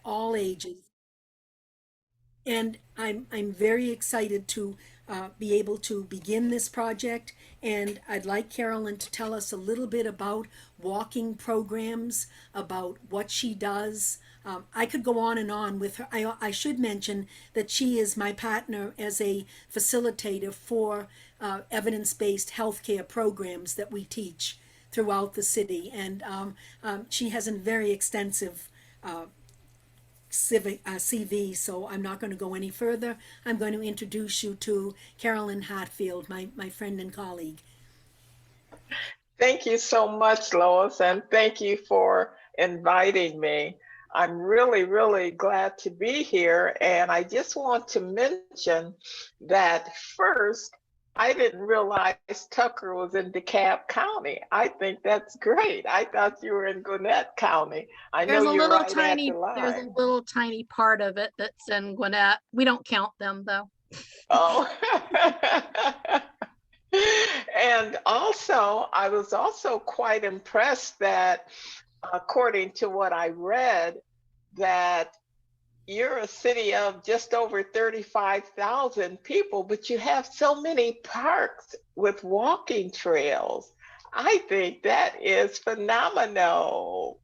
all ages. And I'm very excited to be able to begin this project. And I'd like Carolyn to tell us a little bit about walking programs, about what she does. I could go on and on with her. I should mention that she is my partner as a facilitator for evidence-based healthcare programs that we teach throughout the city. And she has a very extensive CV, so I'm not going to go any further. I'm going to introduce you to Carolyn Hartfield, my friend and colleague. Thank you so much, Lois, and thank you for inviting me. I'm really, really glad to be here. And I just want to mention that first, I didn't realize Tucker was in DeKalb County. I think that's great. I thought you were in Gwinnett County. I know you're right at the There's a line. little tiny part of it that's in Gwinnett. We don't count them though. Oh. And also, I was also quite impressed that, according to what I read, that you're a city of just over 35,000 people, but you have so many parks with walking trails. I think that is phenomenal.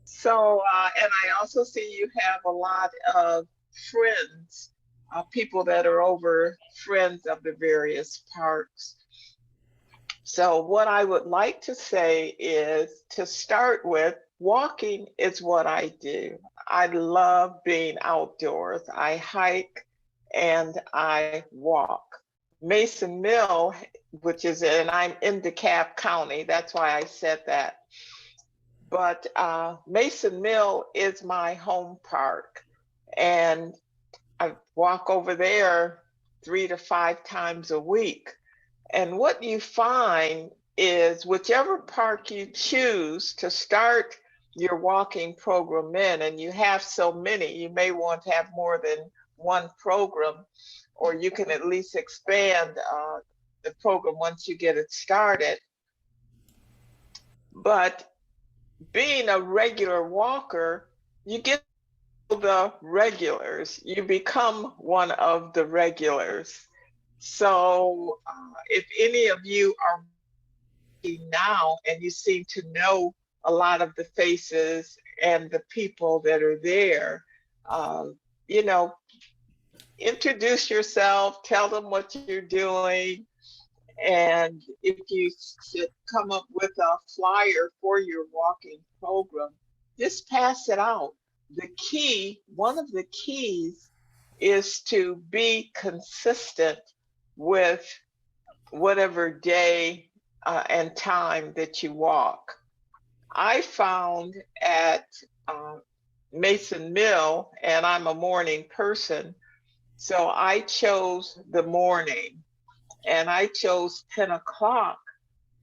So, and I also see you have a lot of friends, people that are over friends of the various parks. So, what I would like to say is to start with, walking is what I do. I love being outdoors. I hike and I walk. Mason Mill, which is, and I'm in DeKalb County, that's why I said that. But Mason Mill is my home park. And I walk over there 3 to 5 times a week. And what you find is whichever park you choose to start your walking program in, and you have so many, you may want to have more than one program, or you can at least expand the program once you get it started. But being a regular walker, you get the regulars, you become one of the regulars. So if any of you are now and you seem to know a lot of the faces and the people that are there, you know, introduce yourself, tell them what you're doing, and if you should come up with a flyer for your walking program, just pass it out. The key, one of the keys, is to be consistent with whatever day and time that you walk. I found at Mason Mill, and I'm a morning person, so I chose the morning, and I chose 10 o'clock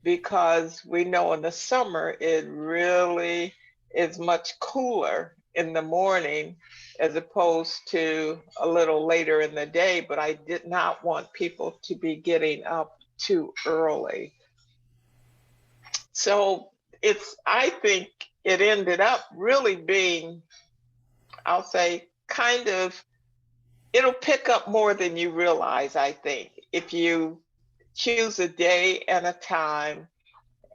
because we know in the summer it really is much cooler in the morning as opposed to a little later in the day, but I did not want people to be getting up too early. So I think it ended up really being, I'll say, kind of, it'll pick up more than you realize, I think, if you choose a day and a time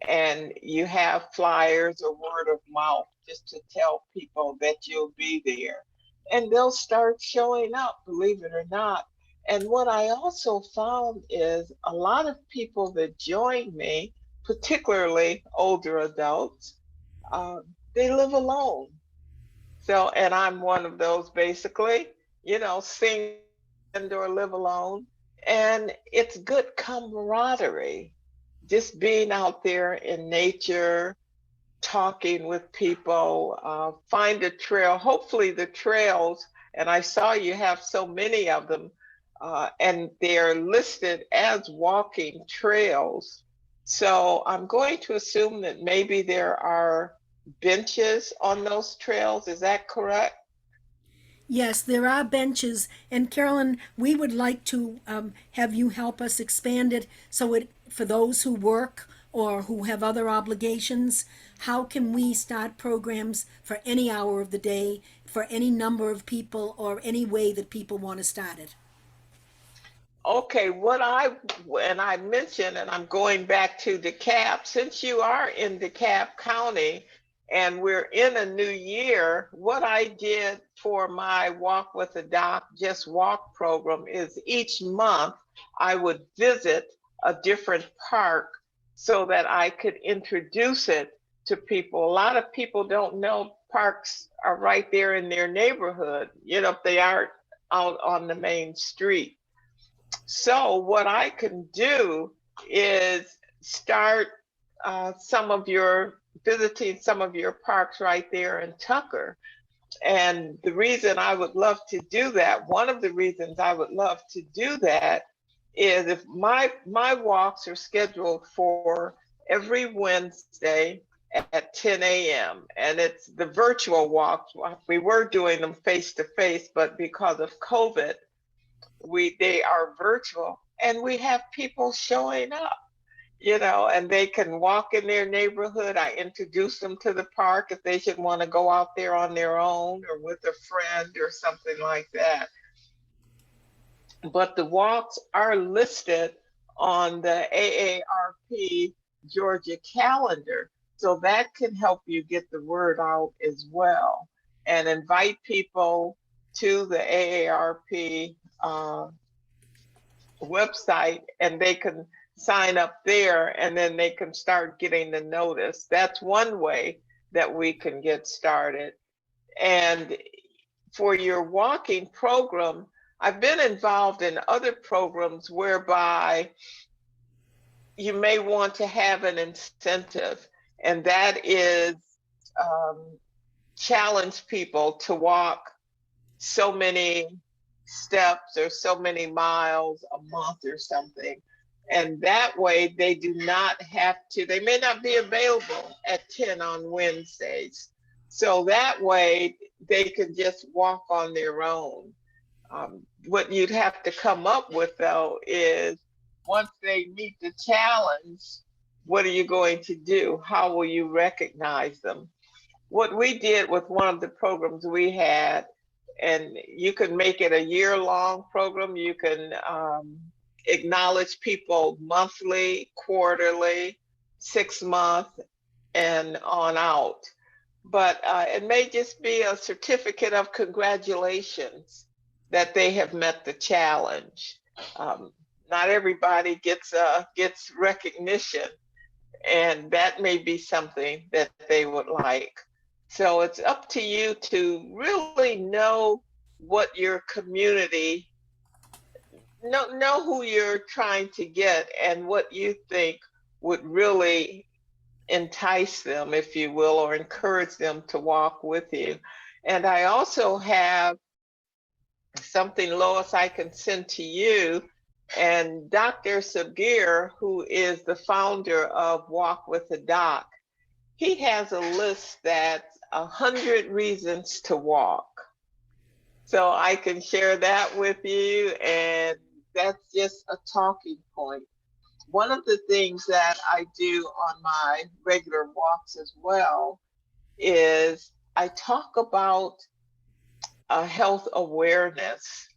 and you have flyers or word of mouth just to tell people that you'll be there. And they'll start showing up, believe it or not. And what I also found is a lot of people that join me, particularly older adults, uh, they live alone. So, and I'm one of those basically, single or live alone. And it's good camaraderie, just being out there in nature, talking with people, find a trail. Hopefully, the trails, and I saw you have so many of them, and they're listed as walking trails. So I'm going to assume that maybe there are benches on those trails. Is that correct? Yes, there are benches, and Carolyn, we would like to have you help us expand it so it for those who work or who have other obligations. How can we start programs for any hour of the day for any number of people or any way that people want to start it. Okay, and I mentioned, and I'm going back to DeKalb, since you are in DeKalb County and we're in a new year, what I did for my Walk with a Doc Just Walk program is each month I would visit a different park so that I could introduce it to people. A lot of people don't know parks are right there in their neighborhood, if they aren't out on the main street. So what I can do is start visiting some of your parks right there in Tucker. And the reason I would love to do that, one of the reasons I would love to do that is if my walks are scheduled for every Wednesday at 10 a.m. and it's the virtual walks. We were doing them face to face, but because of COVID, they are virtual, and we have people showing up, and they can walk in their neighborhood. I introduce them to the park if they should want to go out there on their own or with a friend or something like that. But the walks are listed on the AARP Georgia calendar, so that can help you get the word out as well, and invite people to the AARP website, and they can sign up there, and then they can start getting the notice. That's one way that we can get started. And for your walking program, I've been involved in other programs whereby you may want to have an incentive, and that is challenge people to walk so many steps or so many miles a month or something. And that way they do not have to, they may not be available at 10 on Wednesdays. So that way they can just walk on their own. What you'd have to come up with though is once they meet the challenge, what are you going to do? How will you recognize them? What we did with one of the programs we had, and you can make it a year-long program. You can acknowledge people monthly, quarterly, 6 months, and on out. But it may just be a certificate of congratulations that they have met the challenge. Not everybody gets recognition, and that may be something that they would like. So it's up to you to really know what your community, know who you're trying to get and what you think would really entice them, if you will, or encourage them to walk with you. And I also have something, Lois, I can send to you. And Dr. Sabir, who is the founder of Walk with a Doc, he has a list that's 100 reasons to walk. So I can share that with you, and that's just a talking point. One of the things that I do on my regular walks as well is I talk about a health awareness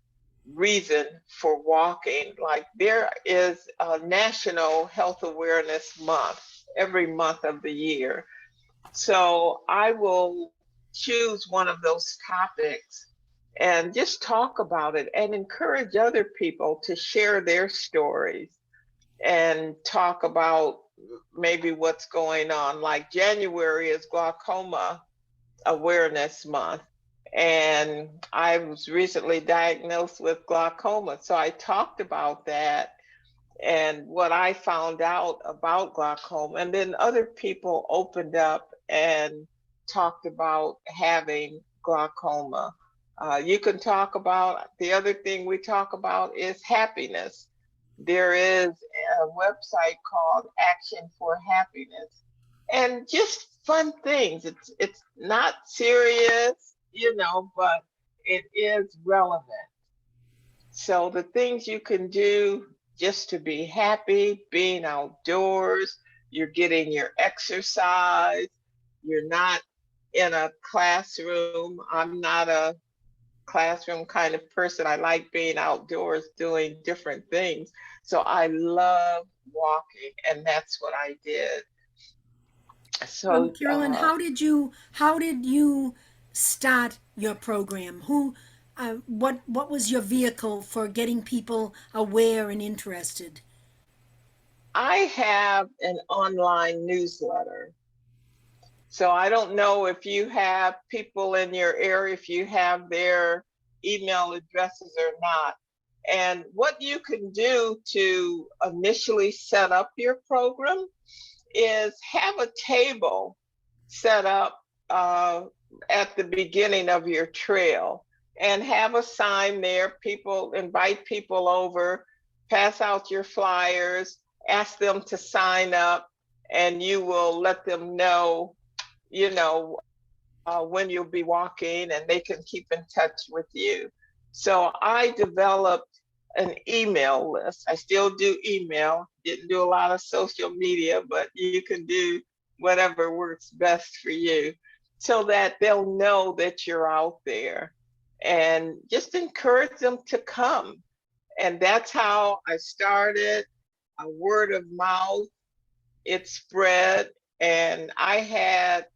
reason for walking. Like there is a National Health Awareness Month every month of the year. So I will choose one of those topics and just talk about it and encourage other people to share their stories and talk about maybe what's going on. Like January is Glaucoma Awareness Month. And I was recently diagnosed with glaucoma. So I talked about that and what I found out about glaucoma. And then other people opened up and talked about having glaucoma. You can talk about, the other thing we talk about is happiness. There is a website called Action for Happiness, and just fun things. It's not serious, but it is relevant. So the things you can do just to be happy, being outdoors, you're getting your exercise, you're not in a classroom. I'm not a classroom kind of person. I like being outdoors doing different things. So I love walking, and that's what I did. So Carolyn, how did you start your program? What was your vehicle for getting people aware and interested? I have an online newsletter. So I don't know if you have people in your area, if you have their email addresses or not. And what you can do to initially set up your program is have a table set up at the beginning of your trail and have a sign there. People invite people over, pass out your flyers, ask them to sign up, and you will let them know, you know, when you'll be walking, and they can keep in touch with you. So I developed an email list. I still do email, didn't do a lot of social media, but you can do whatever works best for you so that they'll know that you're out there, and just encourage them to come. And that's how I started. A word of mouth, it spread, and I had,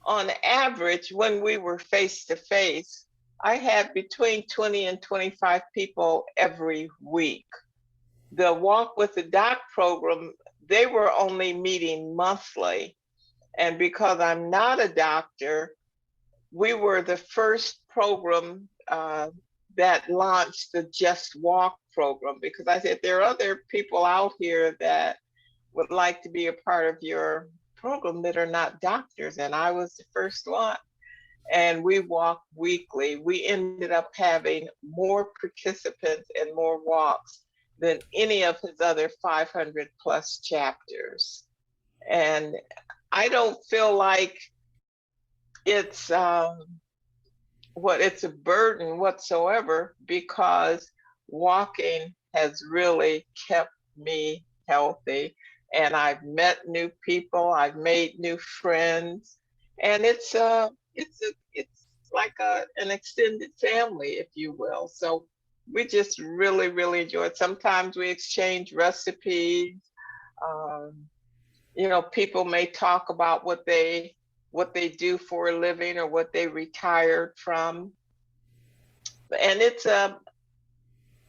on average, when we were face to face, I had between 20 and 25 people every week. The Walk with the Doc program, they were only meeting monthly. And because I'm not a doctor, we were the first program that launched the Just Walk program, because I said there are other people out here that would like to be a part of your program that are not doctors, and I was the first one. And we walked weekly. We ended up having more participants and more walks than any of his other 500 plus chapters. And I don't feel like it's it's a burden whatsoever, because walking has really kept me healthy, and I've met new people, I've made new friends, and it's like an extended family, if you will. So we just really, really enjoy it. Sometimes we exchange recipes. Um, People may talk about what they do for a living or what they retired from. And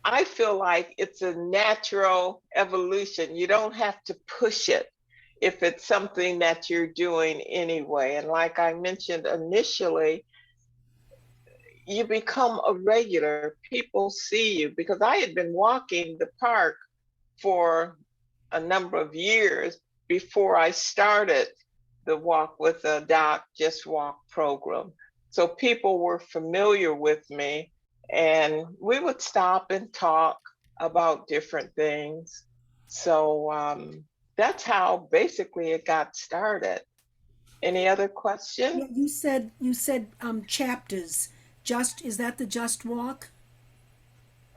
I feel like it's a natural evolution. You don't have to push it if it's something that you're doing anyway. And like I mentioned initially, you become a regular. People see you, because I had been walking the park for a number of years before I started the Walk with a Doc, Just Walk program. So people were familiar with me, and we would stop and talk about different things. So that's how basically it got started. Any other Yeah, question? you said chapters. Is that the Just Walk?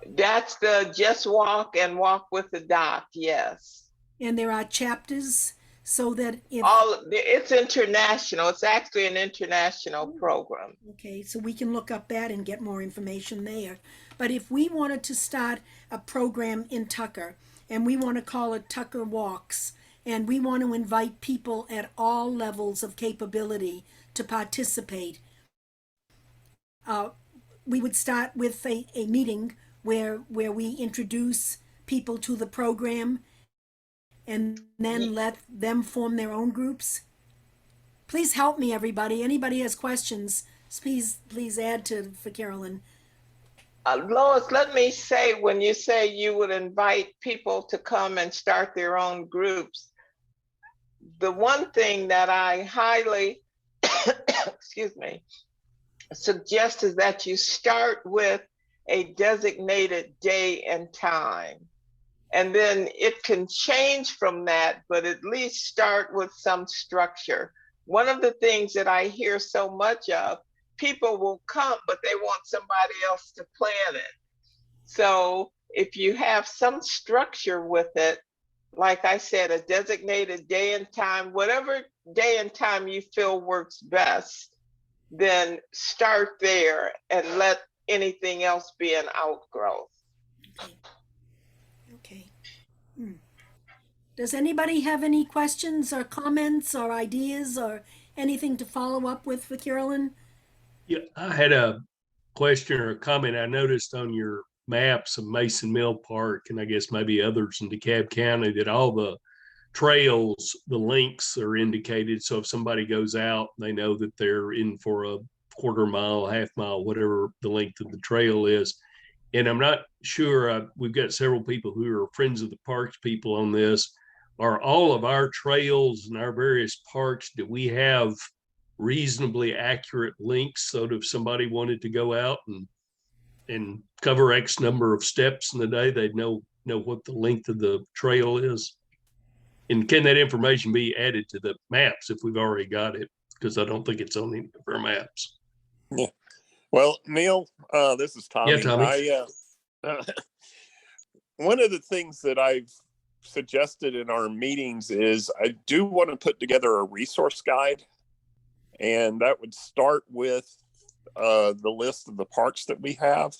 That's the Just Walk and Walk with the Doc, yes. And there are chapters so that if It's international. It's actually an international program. okay, so we can look up that and get more information there. But if we wanted to start a program in Tucker and we want to call it Tucker Walks, and we want to invite people at all levels of capability to participate, uh, we would start with a meeting where we introduce people to the program and then let them form their own groups. Please help me, everybody. Anybody has questions, please add to for Carolyn. Lois, let me say, when you say you would invite people to come and start their own groups, the one thing that I highly, excuse me, suggest is that you start with a designated day and time. And then it can change from that, but at least start with some structure. One of the things that I hear so much of, people will come, but they want somebody else to plan it. So if you have some structure with it, like I said, a designated day and time, whatever day and time you feel works best, then start there and let anything else be an outgrowth. Okay. Okay. Does anybody have any questions or comments or ideas or anything to follow up with for Carolyn? Yeah, I had a question or a comment. I noticed on your maps of Mason Mill Park, and I guess maybe others in DeKalb County, that all the trails, the links are indicated. So if somebody goes out, they know that they're in for a quarter mile, half mile, whatever the length of the trail is. And I'm not sure, we've got several people who are friends of the parks people on this. Are all of our trails and our various parks, do we have reasonably accurate links so that if somebody wanted to go out and cover X number of steps in the day, they'd know what the length of the trail is? And can that information be added to the maps if we've already got it? Because I don't think it's on any of our maps. Yeah. Well, Neil, this is Tommy. Yeah, Tommy. One of the things that I've suggested in our meetings is I do want to put together a resource guide, and that would start with the list of the parks that we have.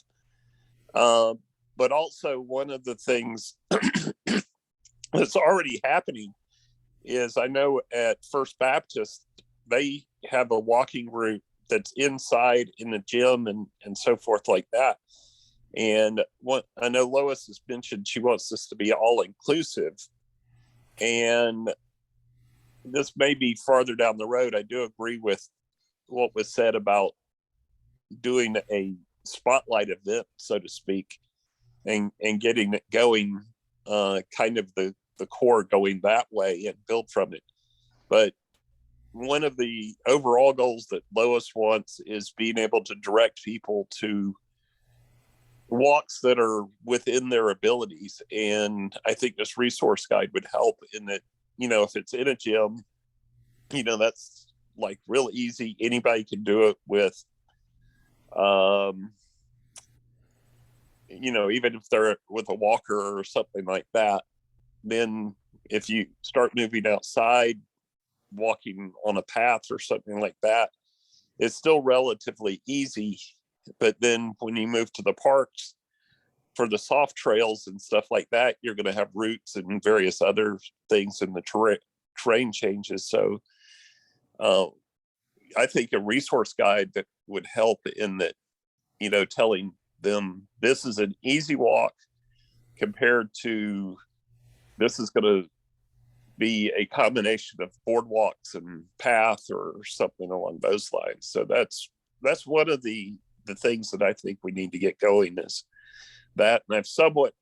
But also one of the things that's already happening is I know at First Baptist, they have a walking route that's inside in the gym and so forth like that. And what I know Lois has mentioned, she wants this to be all inclusive. And this may be farther down the road. I do agree with what was said about doing a spotlight event, so to speak, and getting it going, kind of the core going that way and build from it. But one of the overall goals that Lois wants is being able to direct people to walks that are within their abilities. And I think this resource guide would help in that, if it's in a gym, that's like real easy. Anybody can do it with, even if they're with a walker or something like that. Then if you start moving outside, walking on a path or something like that, it's still relatively easy. But then when you move to the parks for the soft trails and stuff like that, you're going to have roots and various other things in the terrain changes. So I think a resource guide that would help in that, telling them this is an easy walk compared to this is going to be a combination of boardwalks and path or something along those lines. So that's one of the things that I think we need to get going is that. And I've somewhat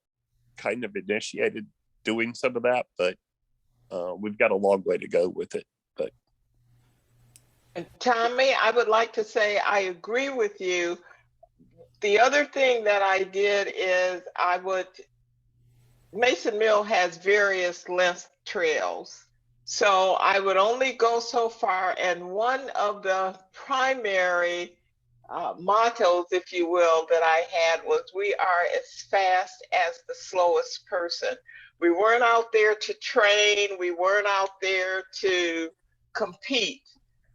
kind of initiated doing some of that, but we've got a long way to go with it. But And Tommy, I would like to say I agree with you. The other thing that I did is Mason Mill has various length trails. So I would only go so far. And one of the primary mottos, if you will, that I had was, we are as fast as the slowest person. We weren't out there to train. We weren't out there to compete,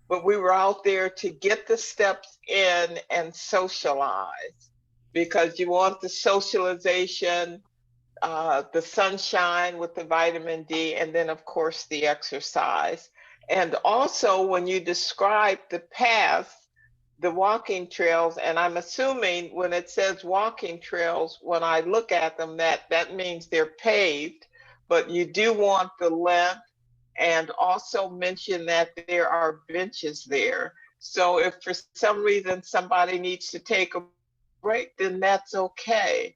but we were out there to get the steps in and socialize, because you want the socialization, the sunshine with the vitamin D, and then of course the exercise. And also when you describe the paths, the walking trails, and I'm assuming when it says walking trails, when I look at them, that means they're paved, but you do want the length, and also mention that there are benches there. So if for some reason somebody needs to take a break, then that's okay.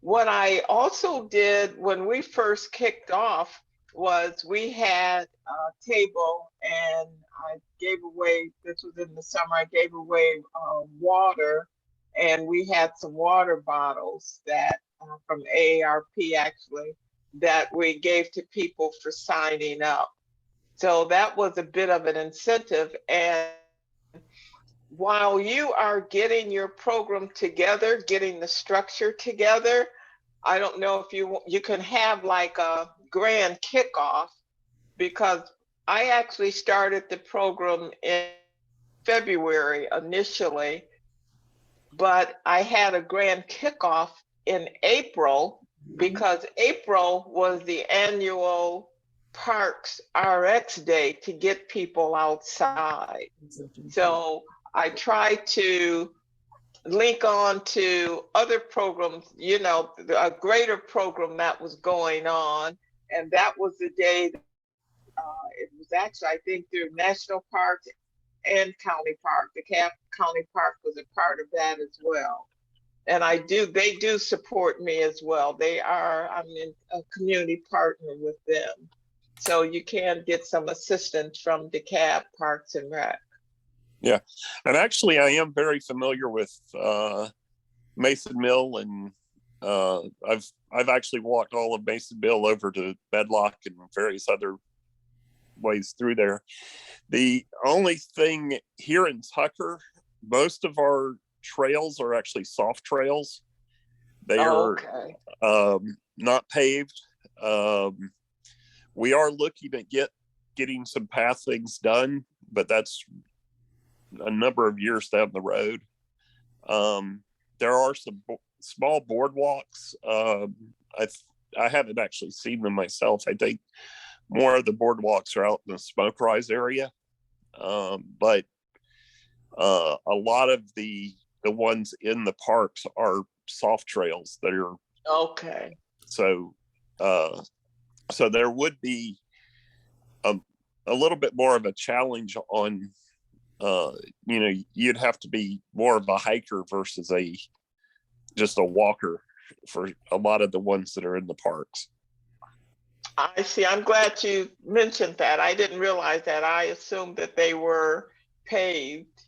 What I also did when we first kicked off was we had a table, and I gave away, this was in the summer, I gave away water, and we had some water bottles that from AARP actually, that we gave to people for signing up. So that was a bit of an incentive. And while you are getting your program together, getting the structure together, I don't know if you can have like a grand kickoff, because I actually started the program in February initially, but I had a grand kickoff in April because April was the annual Parks RX Day to get people outside. So I try to link on to other programs, you know, a greater program that was going on. And that was the day, it was actually, I think, through National Parks and County Park. The County Park was a part of that as well. And they do support me as well. I'm in a community partner with them. So you can get some assistance from DeKalb Parks and Rec. Yeah, and actually, I am very familiar with Mason Mill, and I've actually walked all of Mason Mill over to Bedlock and various other ways through there. The only thing here in Tucker, most of our trails are actually soft trails. They are not paved. We are looking at getting some pathings done, but that's a number of years down the road. There are some small boardwalks. I haven't actually seen them myself. I think more of the boardwalks are out in the Smoke Rise area, but a lot of the ones in the parks are soft trails that are okay. So there would be a little bit more of a challenge on. You'd have to be more of a hiker versus just a walker for a lot of the ones that are in the parks. I see. I'm glad you mentioned that. I didn't realize that. I assumed that they were paved.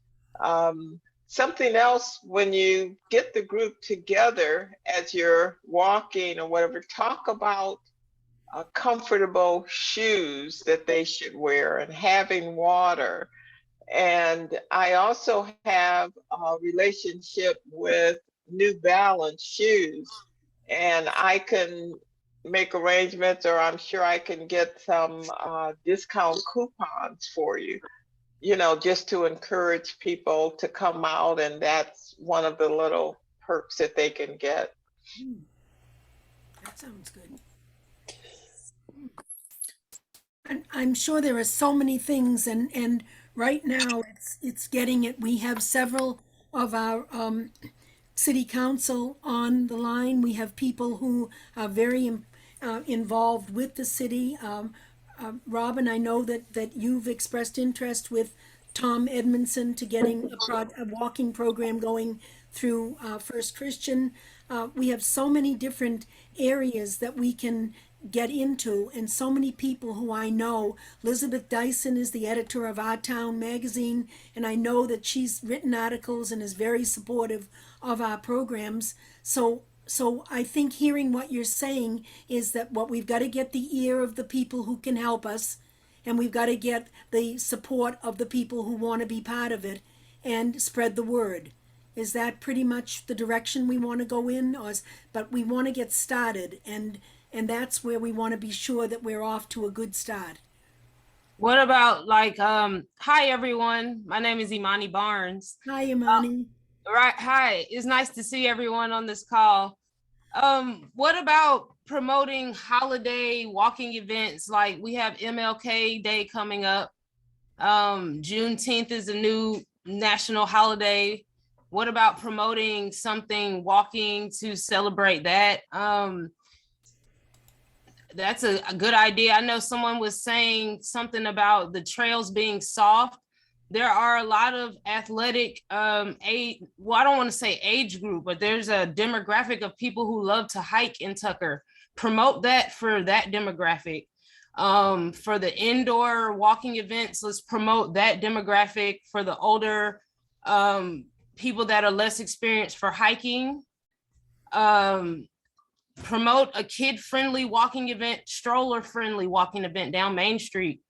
Something else, when you get the group together as you're walking or whatever, talk about comfortable shoes that they should wear and having water. And I also have a relationship with New Balance shoes, and I can make arrangements, or I'm sure I can get some discount coupons for you, just to encourage people to come out. And that's one of the little perks that they can get. That sounds good. I'm sure there are so many things, and right now it's getting it. We have several of our city council on the line. We have people who are very involved with the city. Robin, I know that you've expressed interest with Tom Edmondson to getting a walking program going through First Christian. We have so many different areas that we can get into, and so many people who I know. Elizabeth Dyson is the editor of Our Town magazine, and I know that she's written articles and is very supportive of our programs. So I think hearing what you're saying is that what we've got to get the ear of the people who can help us, and we've got to get the support of the people who want to be part of it and spread the word. Is that pretty much the direction we want to go in? But we want to get started, and that's where we want to be sure that we're off to a good start. What about hi everyone, my name is Imani Barnes. Hi, Imani. Right, hi, it's nice to see everyone on this call. What about promoting holiday walking events? Like we have MLK Day coming up. Juneteenth is a new national holiday. What about promoting something walking to celebrate that? That's a good idea. I know someone was saying something about the trails being soft. There are a lot of athletic I don't want to say age group, but there's a demographic of people who love to hike in Tucker. Promote that for that demographic. For the indoor walking events, let's promote that demographic. For the older people that are less experienced for hiking, promote a kid-friendly walking event, stroller-friendly walking event down Main Street.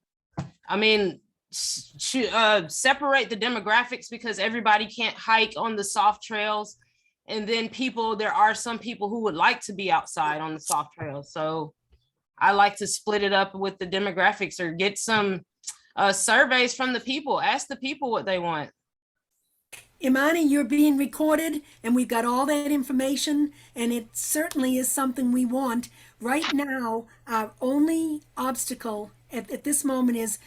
I mean, separate the demographics, because everybody can't hike on the soft trails. And then there are some people who would like to be outside on the soft trails. So I like to split it up with the demographics, or get some surveys from the people. Ask the people what they want. Imani, you're being recorded and we've got all that information, and it certainly is something we want. Right now, our only obstacle at this moment is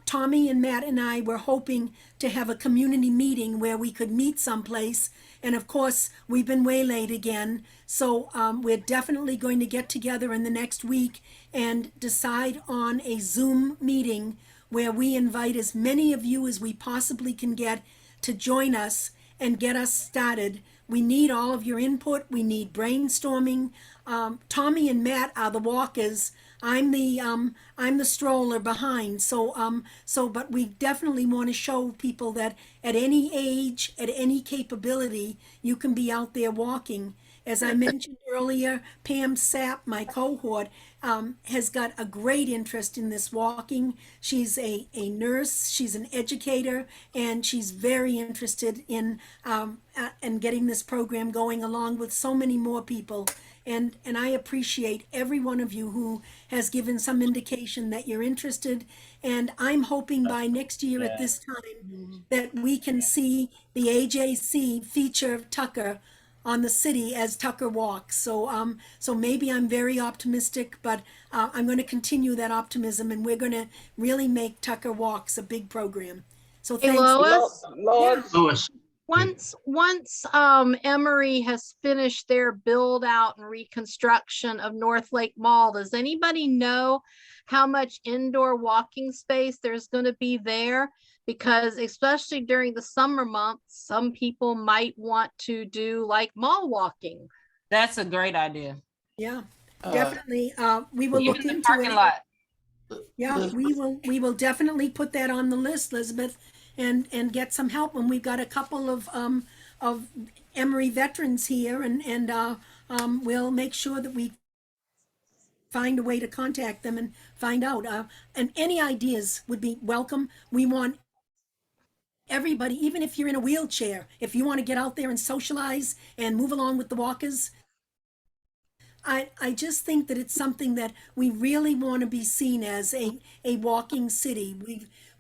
Tommy and Matt and I were hoping to have a community meeting where we could meet someplace. And of course, we've been waylaid again. So we're definitely going to get together in the next week and decide on a Zoom meeting where we invite as many of you as we possibly can get to join us and get us started. We need all of your input. We need brainstorming. Tommy and Matt are the walkers. I'm the stroller behind. But we definitely want to show people that at any age, at any capability, you can be out there walking. As I mentioned earlier, Pam Sapp, my cohort, has got a great interest in this walking. She's a nurse, she's an educator, and she's very interested in getting this program going along with so many more people. And I appreciate every one of you who has given some indication that you're interested. And I'm hoping by next year at this time that we can see the AJC feature Tucker on the city as Tucker walks. So maybe I'm very optimistic, but I'm going to continue that optimism, and we're going to really make Tucker Walks a big program. So Hey, thanks. Lois, Lois, Louis, once Emory has finished their build out and reconstruction of North Lake Mall, does anybody know how much indoor walking space there's going to be there? Because especially during the summer months, some people might want to do like mall walking. That's a great idea. Yeah, definitely. We will look Even the into parking it. lot. Yeah, we will definitely put that on the list, Elizabeth, and get some help. And we've got a couple of Emory veterans here, and we'll make sure that we find a way to contact them and find out. And any ideas would be welcome. We want everybody, even if you're in a wheelchair, if you want to get out there and socialize and move along with the walkers. I just think that it's something that we really want to be seen as a walking city.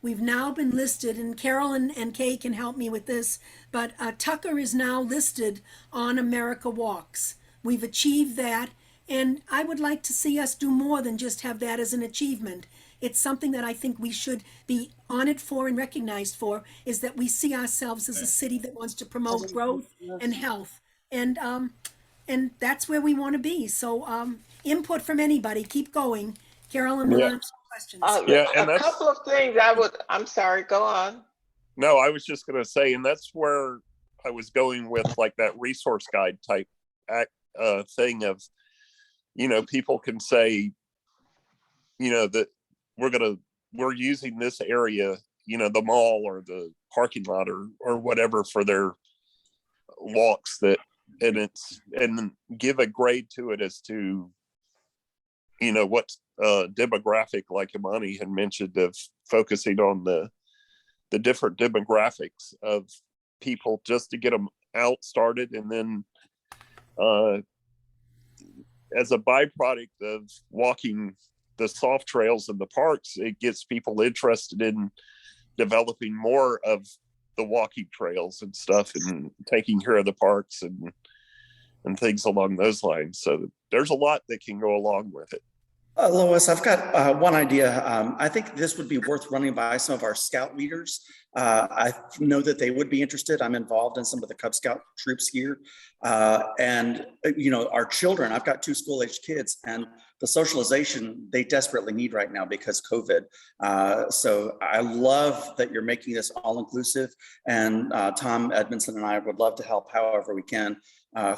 We've now been listed, and Carolyn and Kay can help me with this, but Tucker is now listed on America Walks. We've achieved that, and I would like to see us do more than just have that as an achievement. It's something that I think we should be honored for and recognized for, is that we see ourselves as a city that wants to promote growth and health. And that's where we want to be. So input from anybody, keep going. Carolyn will answer questions. Yeah, and a that's- couple of things I'm sorry, go on. No, I was just going to say, and that's where I was going with like that resource guide type thing of, people can say, that we're using this area, the mall or the parking lot or whatever for their walks and give a grade to it as to, what demographic, like Imani had mentioned, of focusing on the different demographics of people just to get them out started. And then as a byproduct of walking the soft trails in the parks, it gets people interested in developing more of the walking trails and stuff, and taking care of the parks and things along those lines. So there's a lot that can go along with it. Lois, I've got one idea. I think this would be worth running by some of our scout leaders. I know that they would be interested. I'm involved in some of the Cub Scout troops here. And our children, I've got 2 school-aged kids, and the socialization they desperately need right now because COVID. So I love that you're making this all-inclusive. And Tom Edmondson and I would love to help however we can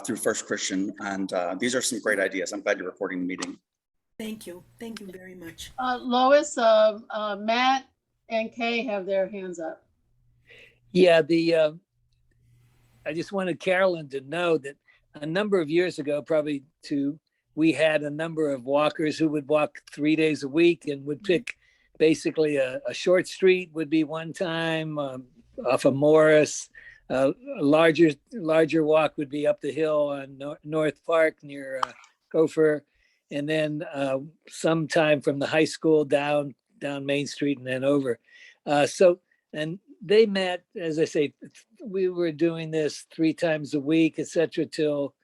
through First Christian. And these are some great ideas. I'm glad you're recording the meeting. Thank you. Thank you very much. Lois, Matt and Kay have their hands up. Yeah, I just wanted Carolyn to know that a number of years ago, we had a number of walkers who would walk 3 days a week and would pick basically a short street would be one time off of Morris. A larger walk would be up the hill on North Park near Gopher. And then sometime from the high school down Main Street and then over. So, and they met, as I say, we were doing this 3 times a week, et cetera, till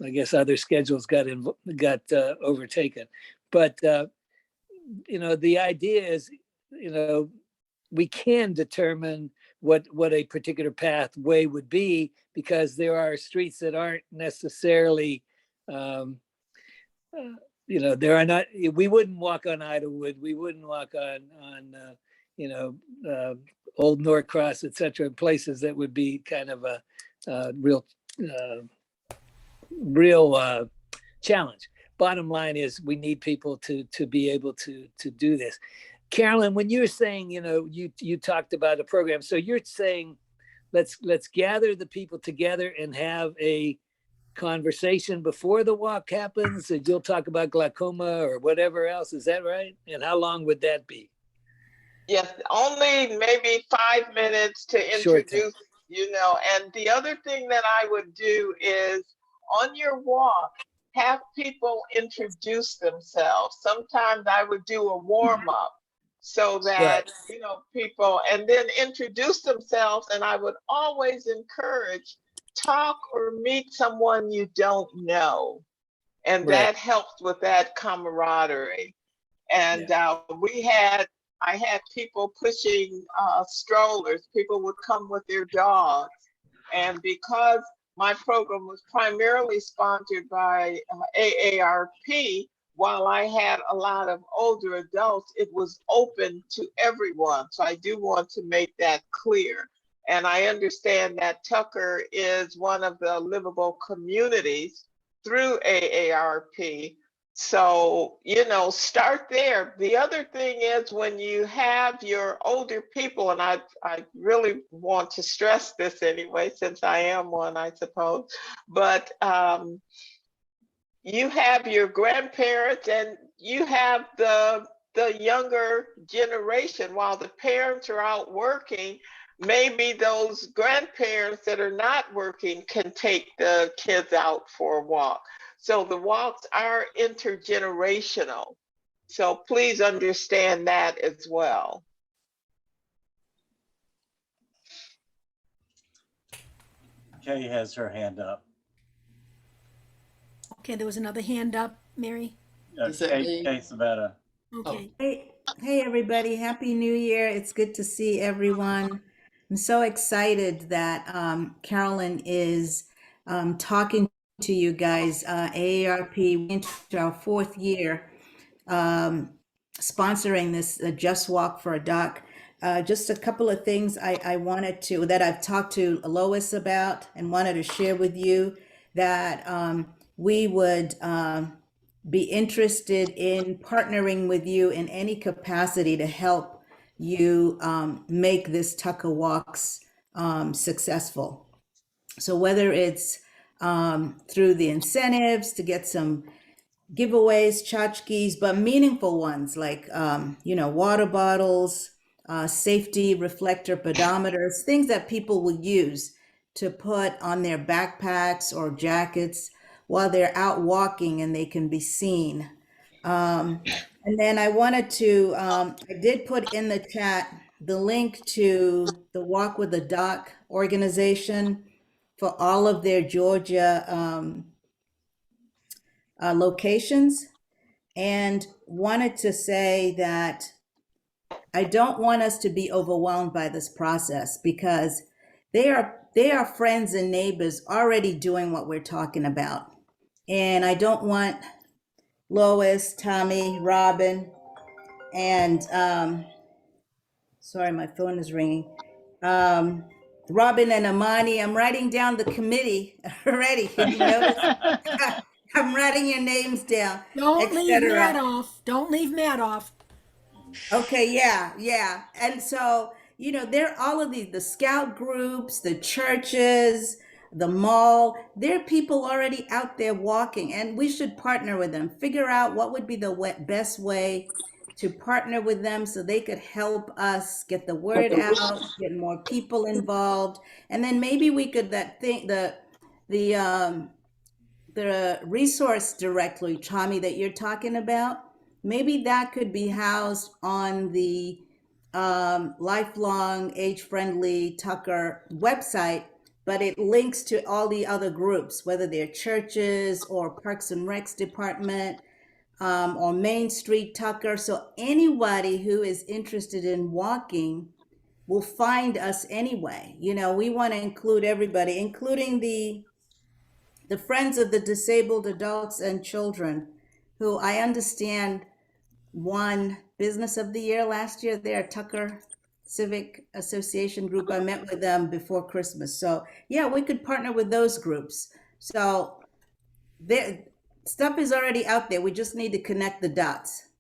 I guess other schedules got overtaken. But the idea is, we can determine what a particular pathway would be, because there are streets that aren't necessarily, there are not. We wouldn't walk on Idlewood. We wouldn't walk on Old Norcross, et cetera, places that would be kind of a real challenge. Bottom line is, we need people to be able to do this. Carolyn, when you're saying, you talked about a program, so you're saying let's gather the people together and have a conversation before the walk happens, and you'll talk about glaucoma or whatever else. Is that right? And how long would that be? Yes, only maybe 5 minutes to introduce, and the other thing that I would do is, on your walk, have people introduce themselves. Sometimes I would do a warm up so that, people, and then introduce themselves. And I would always encourage, talk or meet someone you don't know. And that helps with that camaraderie. And I had people pushing strollers. People would come with their dogs. And because my program was primarily sponsored by AARP, while I had a lot of older adults, it was open to everyone. So I do want to make that clear. And I understand that Tucker is one of the livable communities through AARP. So, start there. The other thing is, when you have your older people, and I really want to stress this anyway, since I am one, I suppose, but you have your grandparents and you have the younger generation. While the parents are out working, maybe those grandparents that are not working can take the kids out for a walk. So the walks are intergenerational. So please understand that as well. Kay has her hand up. Okay, there was another hand up, Mary. Kay Savetta. Okay. Hey, everybody. Happy New Year. It's good to see everyone. I'm so excited that Carolyn is talking to you guys. AARP into our 4th year sponsoring this Just Walk for a Doc. Just a couple of things I wanted to, that I've talked to Lois about and wanted to share with you, that we would be interested in partnering with you in any capacity to help you make this Tucker Walks successful. So whether it's through the incentives to get some giveaways, tchotchkes, but meaningful ones like, water bottles, safety reflector pedometers, things that people will use to put on their backpacks or jackets while they're out walking and they can be seen. And then I wanted to, I did put in the chat the link to the Walk with the Doc organization for all of their Georgia locations, and wanted to say that I don't want us to be overwhelmed by this process, because they are friends and neighbors already doing what we're talking about. And I don't want Lois, Tommy, Robin, and sorry, my phone is ringing. Robin and Amani, I'm writing down the committee already. Can you notice? I'm writing your names down. Don't leave Matt off. Don't leave Matt off. Okay, yeah. And so, they're all of the scout groups, the churches, the mall. There are people already out there walking, and we should partner with them. Figure out what would be the best way to partner with them so they could help us get the word out, get more people involved. And then maybe we could, the resource directory, Tommy, that you're talking about, maybe that could be housed on the lifelong, age-friendly Tucker website, but it links to all the other groups, whether they're churches or Parks and Recs Department, or Main Street Tucker. So anybody who is interested in walking will find us anyway. You know, we want to include everybody, including the Friends of the Disabled Adults and Children, who I understand won Business of the Year last year. They're a Tucker Civic Association group. I met with them before Christmas. So yeah, we could partner with those groups. So there, stuff is already out there. We just need to connect the dots.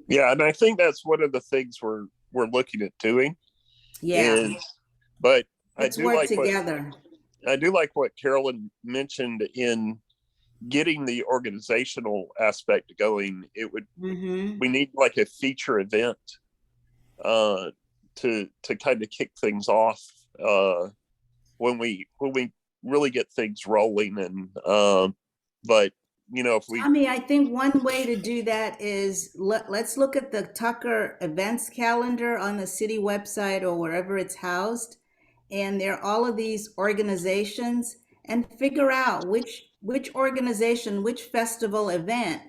Yeah, and I think that's one of the things we're looking at doing. Yeah. But Let's work together. I do like what Carolyn mentioned in getting the organizational aspect going. It would we need like a feature event to kind of kick things off when we really get things rolling. And but you know, if we I think one way to do that is let's look at the Tucker events calendar on the city website or wherever it's housed, and there are all of these organizations, and figure out which organization, which festival event,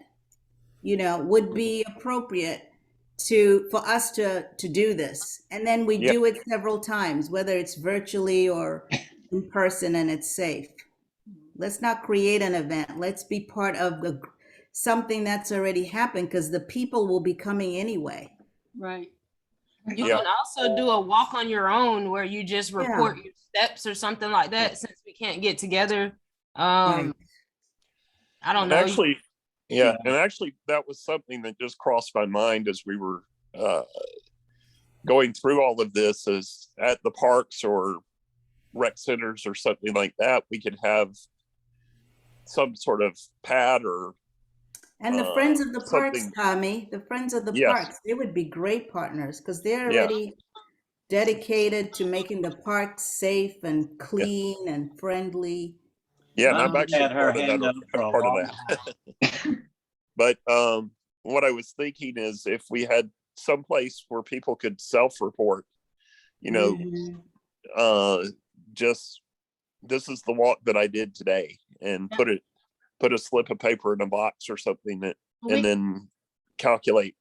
you know, would be appropriate for us to do this. And then we do it several times, whether it's virtually or in person, and it's safe. Let's not create an event. Let's be part of something that's already happened, because the people will be coming anyway. Right. You can also do a walk on your own where you just report your steps or something like that, since we can't get together. I don't know. Actually, and actually that was something that just crossed my mind as we were going through all of this, is at the parks or rec centers or something like that, we could have some sort of pad or the Friends of the Parks, Tommy, the Friends of the Parks, they would be great partners, because they're already dedicated to making the parks safe and clean and friendly. And I'm actually part of that. But what I was thinking is, if we had some place where people could self-report, you know, just this is the walk that I did today, and put a slip of paper in a box or something, and then calculate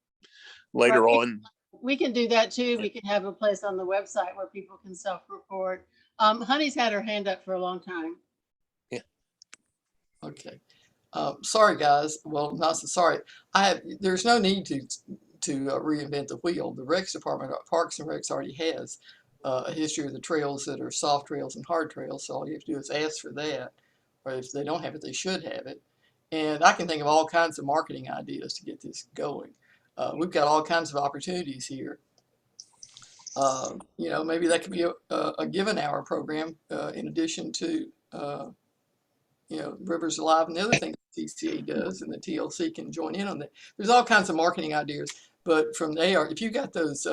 later on. We can do that too. We can have a place on the website where people can self-report. Honey's had her hand up for a long time. Yeah. Okay. Sorry, guys. Well, not so sorry. There's no need to reinvent the wheel. The Recs Department, Parks and Recs, already has a history of the trails that are soft trails and hard trails. So all you have to do is ask for that, or if they don't have it, they should have it. And I can think of all kinds of marketing ideas to get this going. We've got all kinds of opportunities here. You know, maybe that could be a given hour program in addition to, you know, Rivers Alive and the other things the TCA does, and the TLC can join in on that. There's all kinds of marketing ideas, but from there, if you got those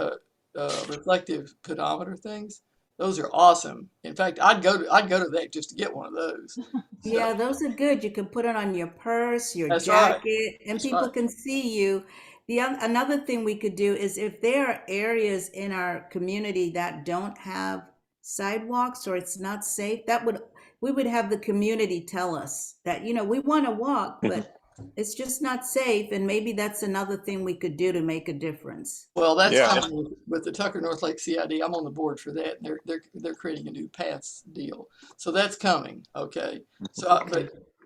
reflective pedometer things, those are awesome. In fact, I'd go to that just to get one of those. Yeah, those are good. You can put it on your purse, your That's jacket, and people can see you. Another thing we could do is, if there are areas in our community that don't have sidewalks or it's not safe, we would have the community tell us that, you know, we want to walk, but it's just not safe. And maybe that's another thing we could do to make a difference. Well, that's coming with the Tucker North Lake CID. I'm on the board for that. They're creating a new paths deal, so that's coming. Okay. So,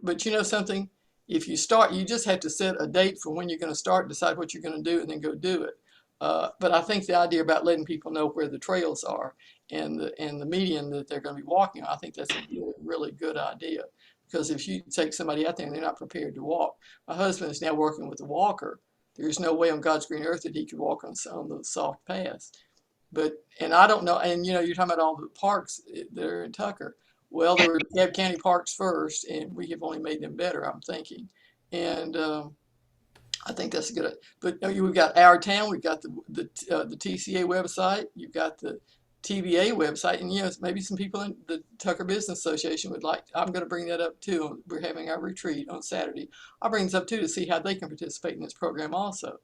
but you know something, if you start, you just have to set a date for when you're going to start, decide what you're going to do, and then go do it. But I think the idea about letting people know where the trails are and the median that they're going to be walking on, I think that's a really, really good idea. Because if you take somebody out there and they're not prepared to walk, my husband is now working with a walker. There's no way on God's green earth that he could walk on those soft paths. And I don't know, and you know, you're talking about all the parks that are in Tucker. Well, there were DeKalb County parks first, and we have only made them better, I'm thinking. And I think that's a good. But we've got Our Town, we've got the TCA website, you've got the TBA website, and you know, maybe some people in the Tucker Business Association would like. I'm going to bring that up too. We're having our retreat on Saturday. I'll bring this up too to see how they can participate in this program also.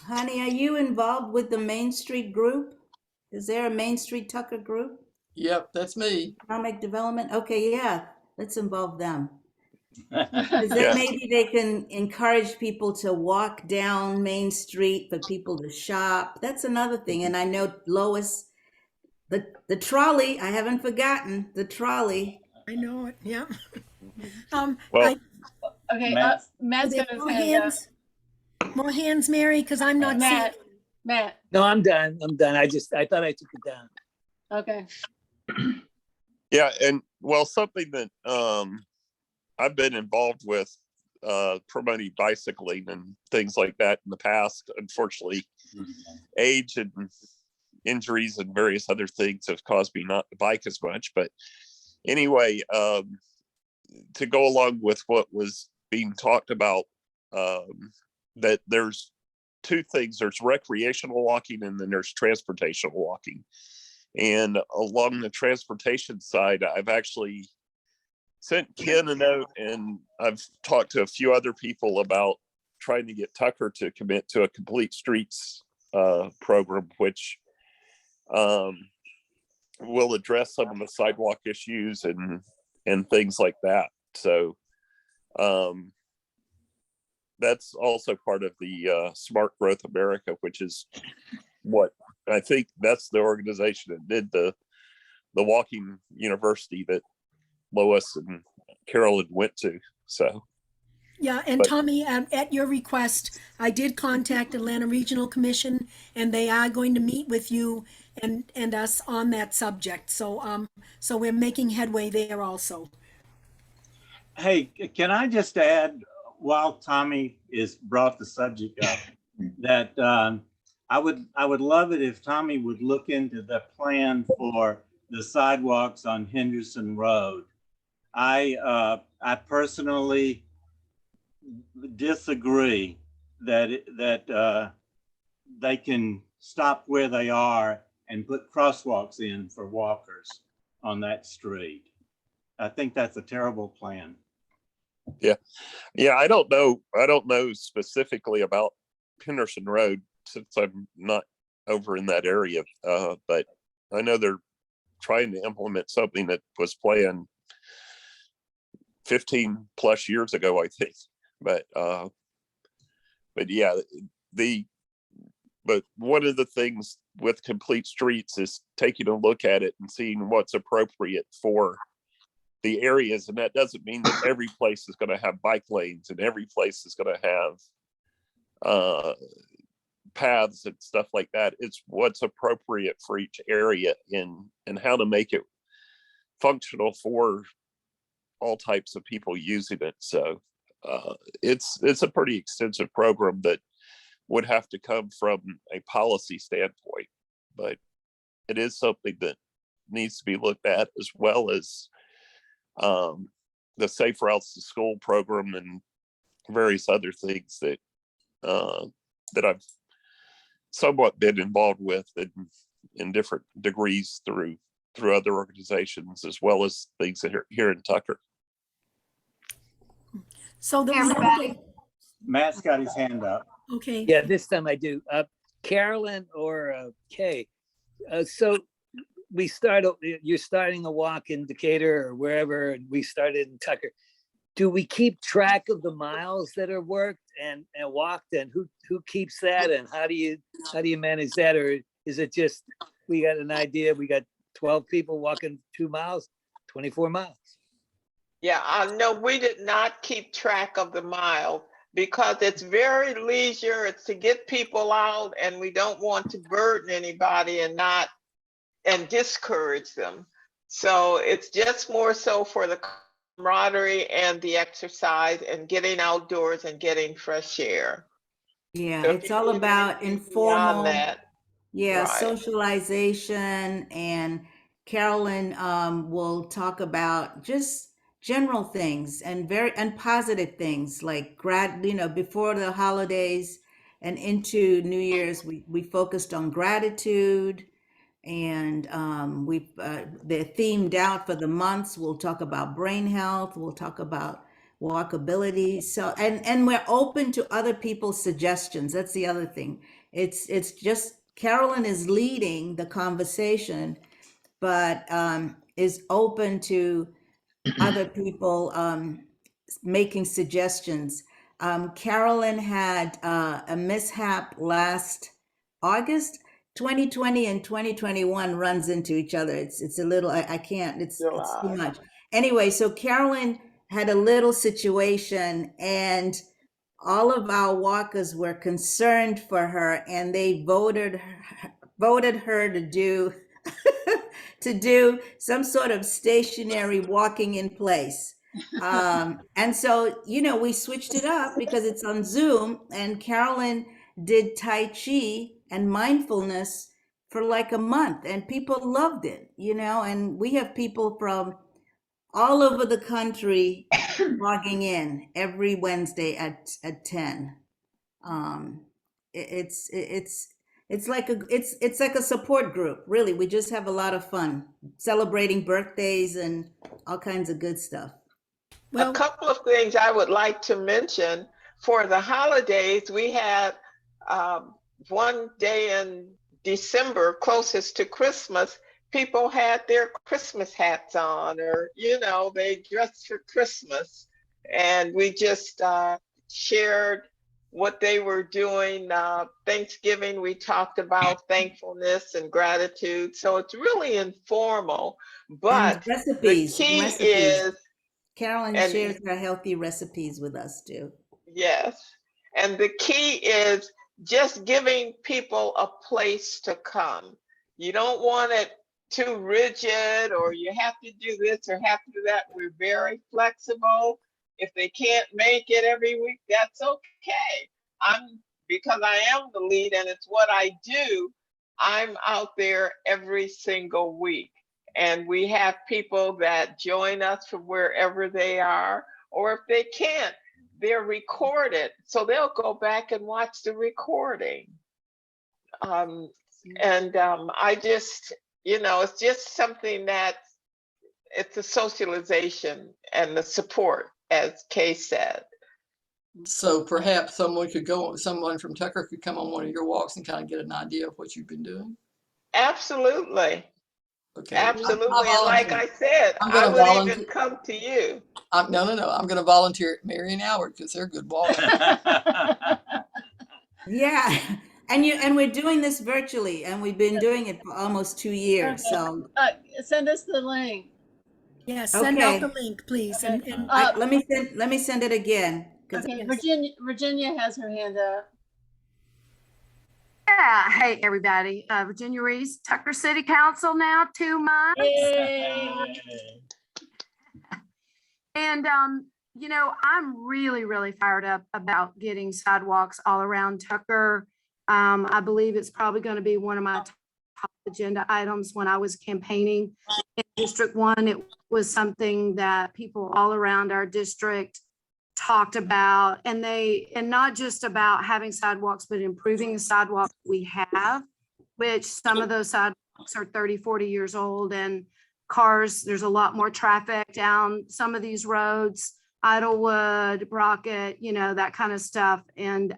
Honey, are you involved with the Main Street group? Is there a Main Street Tucker group? Yep, that's me. Economic development? Okay, yeah, let's involve them. Because That's then Yeah. maybe they can encourage people to walk down Main Street for people to shop. That's another thing. And I know Lois, the trolley, I haven't forgotten the trolley. I know it, yeah. Well, Okay, Matt. Are Matt's there got his more hand up. hands? More hands, Mary, because I'm not seeing. Matt, No, I'm done. I'm done. I thought I took it down. okay. yeah, and well, something that I've been involved with promoting bicycling and things like that in the past. Unfortunately, age and injuries and various other things have caused me not to bike as much. But anyway, to go along with what was being talked about, that there's two things. There's recreational walking and then there's transportational walking. And along the transportation side, I've actually sent Ken a note, and I've talked to a few other people about trying to get Tucker to commit to a complete streets program, which will address some of the sidewalk issues and things like that. So that's also part of the Smart Growth America, which is what I think that's the organization that did the walking university that Lois and Carolyn went to. So Yeah, and But- Tommy, at your request, I did contact Atlanta Regional Commission, and they are going to meet with you and us on that subject. So, so we're making headway there also. Hey, can I just add, while Tommy is brought the subject up, that I would love it if Tommy would look into the plan for the sidewalks on Henderson Road. I personally disagree that they can stop where they are and put crosswalks in for walkers on that street. I think that's a terrible plan. yeah, I don't know specifically about Henderson Road since I'm not over in that area. But I know they're trying to implement something that was planned 15 plus years ago, I think. But yeah, but one of the things with complete streets is taking a look at it and seeing what's appropriate for the areas. And that doesn't mean that every place is going to have bike lanes and every place is going to have paths and stuff like that. It's what's appropriate for each area and how to make it functional for all types of people using it. So it's a pretty extensive program that would have to come from a policy standpoint, but it is something that needs to be looked at, as well as the Safe Routes to School program and various other things that that I've somewhat been involved with in different degrees through other organizations, as well as things that are here in Tucker. So that Everybody. Matt's got his hand up. Okay. Yeah, this time I do. Carolyn or Kay. So you're starting a walk in Decatur or wherever, and we started in Tucker. Do we keep track of the miles that are worked and walked, and who keeps that, and how do you manage that? Or is it just, we got an idea, we got 12 people walking 2 miles, 24 miles? Yeah, no, we did not keep track of the mile because it's very leisure. It's to get people out, and we don't want to burden anybody and discourage them. So it's just more so for the camaraderie and the exercise and getting outdoors and getting fresh air. Yeah, So it's all about beyond informal, that, yeah, right. socialization. And Carolyn will talk about just general things and positive things like before the holidays and into New Year's, we focused on gratitude. And they're themed out for the months. We'll talk about brain health. We'll talk about walkability. So, and we're open to other people's suggestions. That's the other thing. It's just Carolyn is leading the conversation, but is open to other people making suggestions. Carolyn had a mishap last August. 2020 and 2021 runs into each other. It's a little, I can't, it's too July. much. Anyway, so Carolyn had a little situation, and all of our walkers were concerned for her, and they voted her to do to do some sort of stationary walking in place. And so, we switched it up because it's on Zoom, and Carolyn did Tai Chi and mindfulness for like a month, and people loved it, and we have people from all over the country logging in every Wednesday at 10. It's like a support group, really. We just have a lot of fun celebrating birthdays and all kinds of good stuff. A couple of things I would like to mention. For the holidays, we had one day in December, closest to Christmas, people had their Christmas hats on, or, they dressed for Christmas. And we just shared what they were doing. Thanksgiving, we talked about thankfulness and gratitude. So it's really informal, but and recipes, the key is, Carolyn shares her healthy recipes with us too. Yes. And the key is just giving people a place to come. You don't want it too rigid, or you have to do this or have to do that. We're very flexible. If they can't make it every week, that's okay. Because I am the lead and it's what I do, I'm out there every single week. And we have people that join us from wherever they are, or if they can't, they're recorded. So they'll go back and watch the recording. I just, it's just something that it's a socialization and the support, as Kay said. So perhaps someone from Tucker could come on one of your walks and kind of get an idea of what you've been doing. Absolutely. Okay. Absolutely. And like I said, I would even come to you. No. I'm going to volunteer at Mary and Howard because they're good walkers. Yeah. And we're doing this virtually, and we've been doing it for almost 2 years. Okay. So send us the link. Yes, send out the link, please. Okay. And let me send it again. Okay. Virginia has her hand up. Yeah, hey everybody, Virginia Reese, Tucker City Council now, 2 months. Yay. And I'm really fired up about getting sidewalks all around Tucker. I believe it's probably going to be one of my top agenda items. When I was campaigning in District 1, it was something that people all around our district talked about, and not just about having sidewalks, but improving the sidewalks we have, which some of those sidewalks are 30, 40 years old, and cars, there's a lot more traffic down some of these roads, Idlewood, Brockett, that kind of stuff. And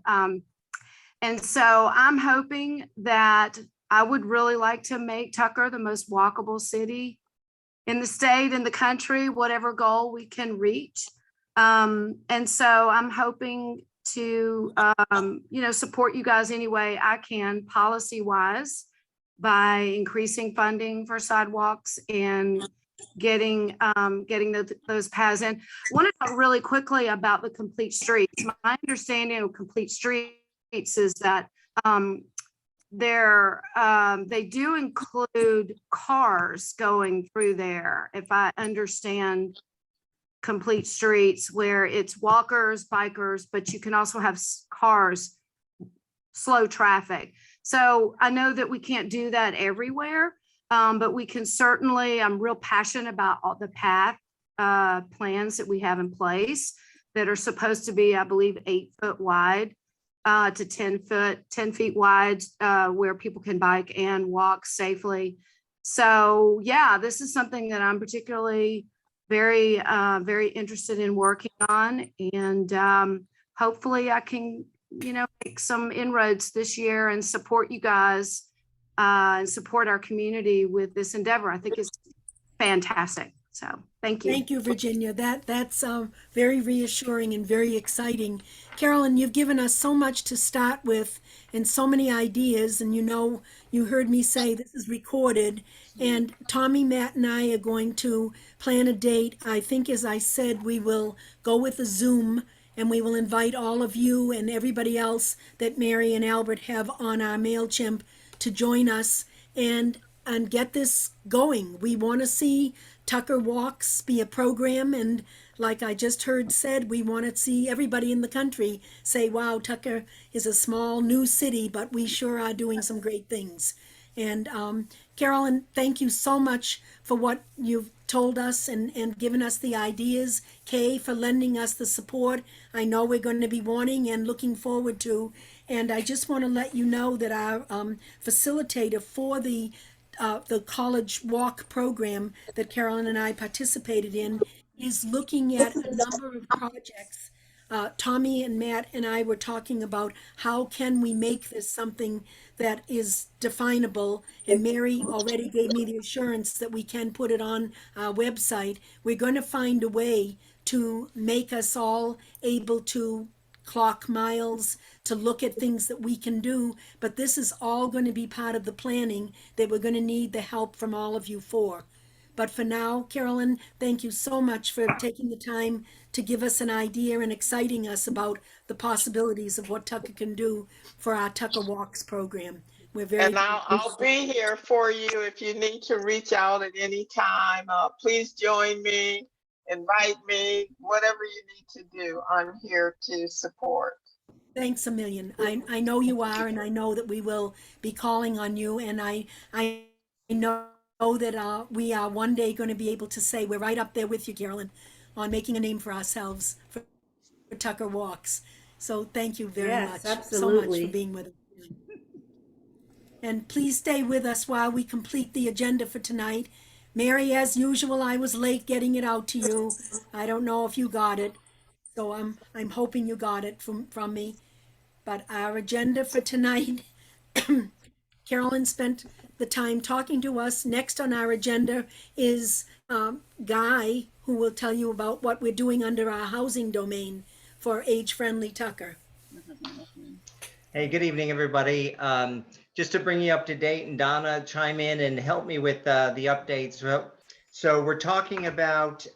so I'm hoping that I would really like to make Tucker the most walkable city in the state, in the country, whatever goal we can reach. And so I'm hoping to, support you guys any way I can, policy wise, by increasing funding for sidewalks and getting those paths in. I want to talk really quickly about the complete streets. My understanding of complete streets is that they do include cars going through there, if I understand complete streets, where it's walkers, bikers, but you can also have cars, slow traffic. So I know that we can't do that everywhere, but we can certainly, I'm real passionate about all the path plans that we have in place that are supposed to be, I believe, 8 foot wide to 10 feet wide, where people can bike and walk safely. So yeah, this is something that I'm particularly very interested in working on, and hopefully I can, make some inroads this year and support you guys and support our community with this endeavor. I think it's fantastic. So thank you. Thank you, Virginia. That's very reassuring and very exciting. Carolyn, you've given us so much to start with and so many ideas. And you heard me say this is recorded. And Tommy, Matt, and I are going to plan a date. I think, as I said, we will go with a Zoom and we will invite all of you and everybody else that Mary and Albert have on our MailChimp to join us and get this going. We want to see Tucker Walks be a program, and like I just heard said, we want to see everybody in the country say, wow, Tucker is a small new city, but we sure are doing some great things. And Carolyn, thank you so much for what you've told us and given us the ideas. Kay, for lending us the support I know we're going to be wanting and looking forward to. And I just want to let you know that our facilitator for the college walk program that Carolyn and I participated in is looking at a number of projects. Tommy and Matt and I were talking about how can we make this something that is definable, and Mary already gave me the assurance that we can put it on our website. We're going to find a way to make us all able to clock miles, to look at things that we can do, but this is all going to be part of the planning that we're going to need the help from all of you for. But for now, Carolyn, thank you so much for taking the time to give us an idea and exciting us about the possibilities of what Tucker can do for our Tucker Walks program. We're very And I'll be here for you if you need to reach out at any time. Please join me, invite me, whatever you need to do. I'm here to support. Thanks a million. I know you are, and I know that we will be calling on you, and I know that we are one day going to be able to say we're right up there with you, Carolyn, on making a name for ourselves for Tucker Walks. So thank you very Yes, much. absolutely. So much for being with us. And please stay with us while we complete the agenda for tonight. Mary, as usual, I was late getting it out to you. I don't know if you got it, so I'm hoping you got it from me. But our agenda for tonight, Carolyn spent the time talking to us. Next on our agenda is Guy, who will tell you about what we're doing under our housing domain for age-friendly Tucker. Hey, good evening, everybody. Just to bring you up to date, and Donna, chime in and help me with the updates. So we're talking about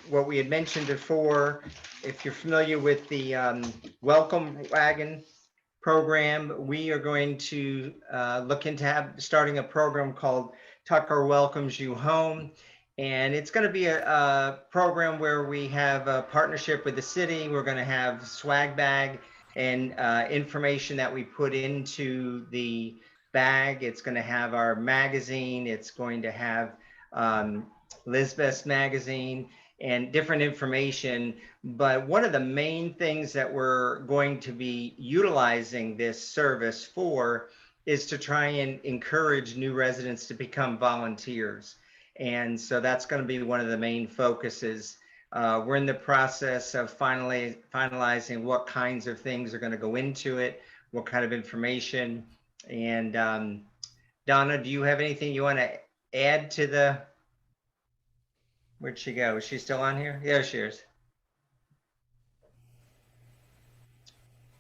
what we had mentioned before. If you're familiar with the Welcome Wagon program, we are going to look into starting a program called Tucker Welcomes You Home. And it's going to be a program where we have a partnership with the city. We're going to have swag bag and information that we put into the bag. It's going to have our magazine. It's going to have Lisbeth's magazine and different information. But one of the main things that we're going to be utilizing this service for is to try and encourage new residents to become volunteers. And so that's going to be one of the main focuses. We're in the process of finalizing what kinds of things are going to go into it, what kind of information. And Donna, do you have anything you want to add to the, where'd she go? Is she still on here? Yeah, she is.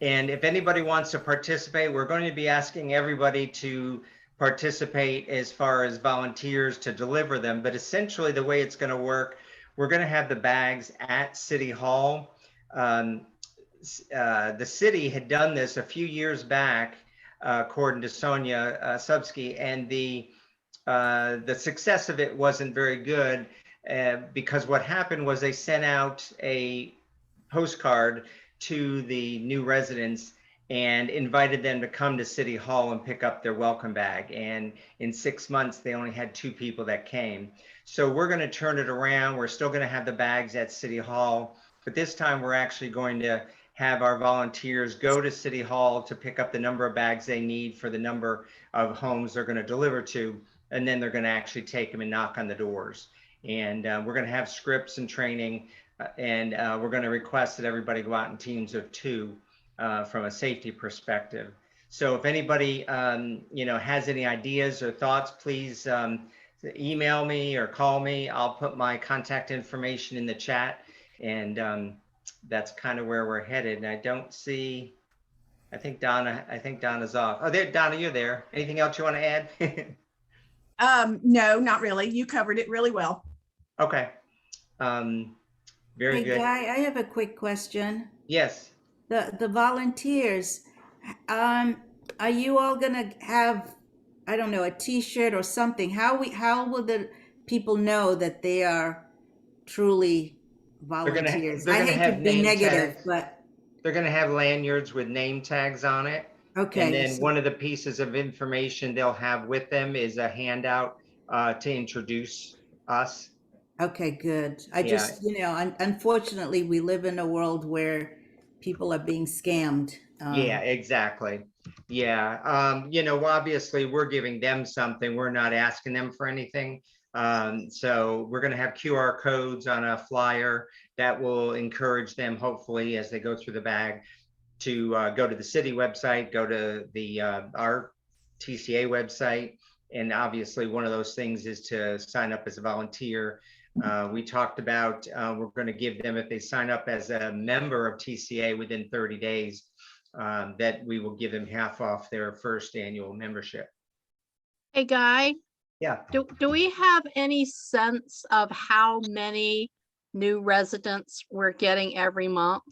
And if anybody wants to participate, we're going to be asking everybody to participate as far as volunteers to deliver them. But essentially the way it's going to work, we're going to have the bags at City Hall. The city had done this a few years back, according to Sonia Subsky, and the success of it wasn't very good because what happened was they sent out a postcard to the new residents and invited them to come to City Hall and pick up their welcome bag. And in 6 months, they only had 2 people that came. So we're going to turn it around. We're still going to have the bags at City Hall, but this time we're actually going to have our volunteers go to City Hall to pick up the number of bags they need for the number of homes they're going to deliver to. And then they're going to actually take them and knock on the doors. And we're going to have scripts and training. And we're going to request that everybody go out in teams of 2 from a safety perspective. So if anybody, has any ideas or thoughts, please email me or call me. I'll put my contact information in the chat, and that's kind of where we're headed. And I don't see, I think Donna's off. Oh, there, Donna, you're there. Anything else you want to add? No, not really. You covered it really well. Okay. Very Hey, good. Guy, I have a quick question. Yes. The volunteers, are you all gonna have, I don't know, a T-shirt or something? How will the people know that they are truly volunteers? They're I gonna hate to have be name negative, tags. but They're going to have lanyards with name tags on it. okay. And then one of the pieces of information they'll have with them is a handout to introduce us. Okay, good. I Yeah. just, unfortunately, we live in a world where people are being scammed. Yeah, exactly. Yeah. Obviously we're giving them something. We're not asking them for anything. So we're going to have QR codes on a flyer that will encourage them, hopefully, as they go through the bag, to go to the city website, go to the our TCA website. And obviously one of those things is to sign up as a volunteer. We talked about we're going to give them, if they sign up as a member of TCA within 30 days, that we will give them half off their first annual membership. Hey, Guy, Yeah. do we have any sense of how many new residents we're getting every month?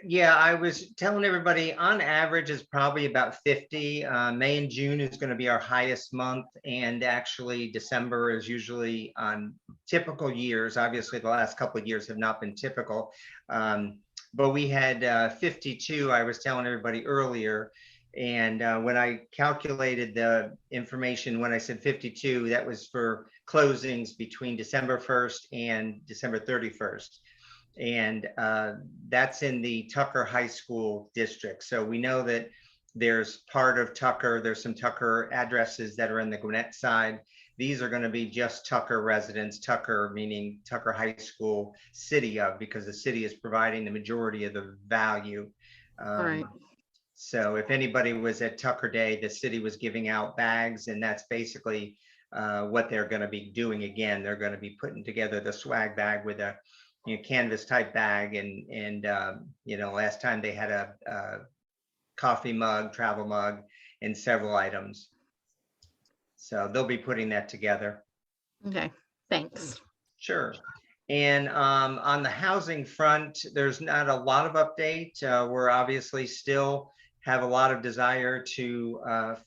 Yeah, I was telling everybody on average is probably about 50. May and June is going to be our highest month. And actually December is usually on typical years. Obviously the last couple of years have not been typical. But we had 52, I was telling everybody earlier. And when I calculated the information, when I said 52, that was for closings between December 1st and December 31st. And that's in the Tucker High School district. So we know that there's part of Tucker, there's some Tucker addresses that are in the Gwinnett side. These are going to be just Tucker residents, Tucker meaning Tucker High School, city of, because the city is providing the majority of the value. Right. So if anybody was at Tucker Day, the city was giving out bags, and that's basically what they're going to be doing again. They're going to be putting together the swag bag with a canvas type bag, and last time they had a coffee mug, travel mug, and several items. So they'll be putting that together. Okay, thanks. Sure. And on the housing front, there's not a lot of update. We're obviously still have a lot of desire to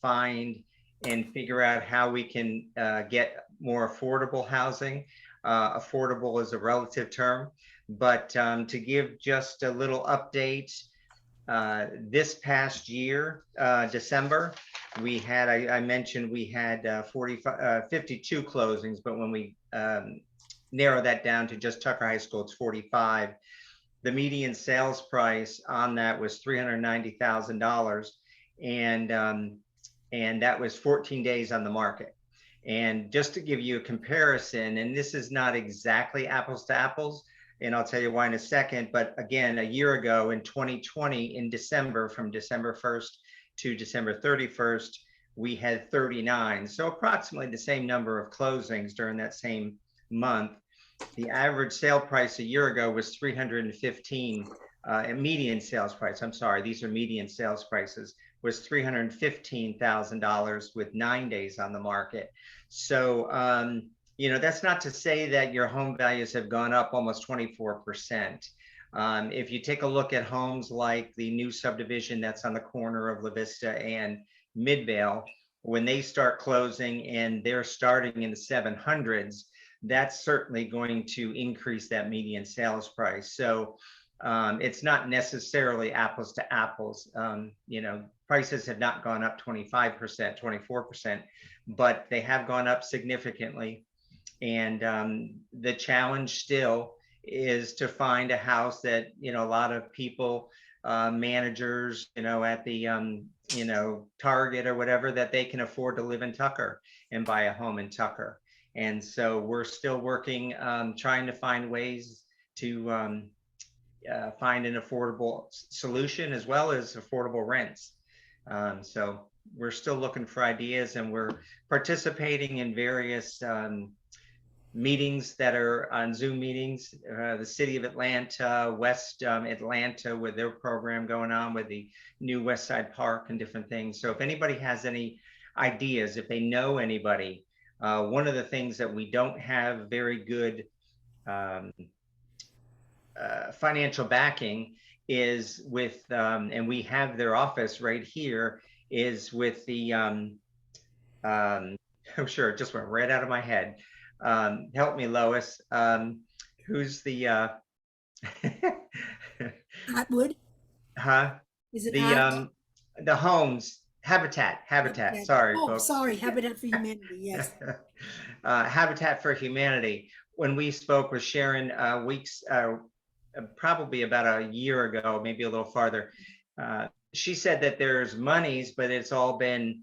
find and figure out how we can get more affordable housing. Affordable is a relative term, but to give just a little update, this past year, December, we had, I mentioned we had 52 closings, but when we narrow that down to just Tucker High School, it's 45. The median sales price on that was $390,000, and that was 14 days on the market. And just to give you a comparison, and this is not exactly apples to apples, and I'll tell you why in a second, but again, a year ago in 2020, in December, from December 1st to December 31st, we had 39. So approximately the same number of closings during that same month. The average sale price a year ago was 315, and median sales price, I'm sorry, these are median sales prices, was $315,000 with 9 days on the market. So, that's not to say that your home values have gone up almost 24%. If you take a look at homes like the new subdivision that's on the corner of La Vista and Midvale, when they start closing and they're starting in the 700s, that's certainly going to increase that median sales price. So it's not necessarily apples to apples. Prices have not gone up 25%, 24%, but they have gone up significantly. And the challenge still is to find a house that, a lot of people, managers, at the, Target or whatever, that they can afford to live in Tucker and buy a home in Tucker. And so we're still working, trying to find ways to find an affordable solution as well as affordable rents. So we're still looking for ideas, and we're participating in various meetings that are on Zoom meetings. The city of Atlanta, West Atlanta, with their program going on with the new West Side Park and different things. So if anybody has any ideas, if they know anybody, one of the things that we don't have very good financial backing is with, and we have their office right here, is with the, oh sure, it just went right out of my head. Help me, Lois. Who's the Atwood? Huh? Is it The homes, Habitat. Sorry, oh, folks. sorry, Habitat for Humanity. Yes. Habitat for Humanity. When we spoke with Sharon weeks, probably about a year ago, maybe a little farther, she said that there's monies, but it's all been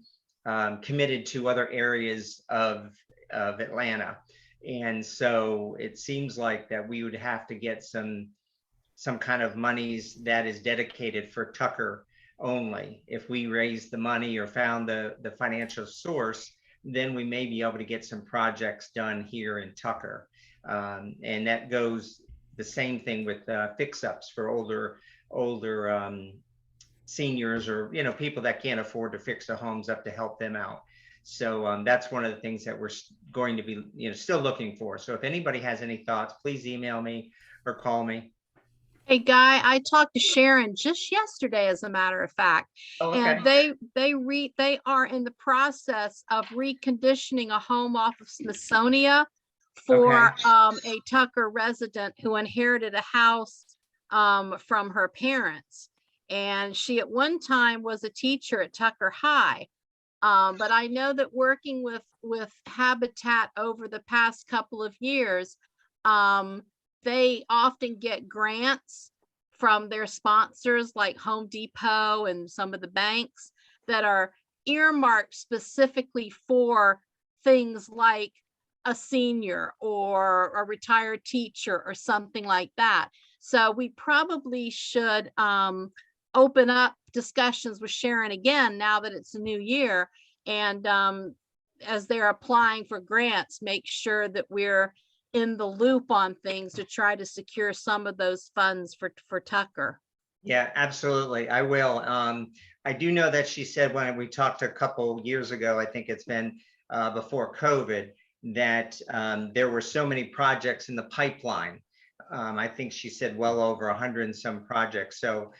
committed to other areas of Atlanta. And so it seems like that we would have to get some kind of monies that is dedicated for Tucker only. If we raised the money or found the financial source, then we may be able to get some projects done here in Tucker. And that goes the same thing with fix-ups for older seniors, or people that can't afford to fix their homes up, to help them out. So that's one of the things that we're going to be still looking for. So if anybody has any thoughts, please email me or call me. Hey, Guy, I talked to Sharon just yesterday, as a matter of fact, and they are in the process of reconditioning a home off of Smithsonian for a Tucker resident who inherited a house from her parents. And she at one time was a teacher at Tucker High. But I know that working with Habitat over the past couple of years, they often get grants from their sponsors like Home Depot and some of the banks that are earmarked specifically for things like a senior or a retired teacher or something like that. So we probably should open up discussions with Sharon again now that it's a new year, and as they're applying for grants, make sure that we're in the loop on things to try to secure some of those funds for Tucker. Yeah, absolutely. I will. I do know that she said when we talked a couple years ago, I think it's been before COVID, that there were so many projects in the pipeline. I think she said well over 100 and some projects. So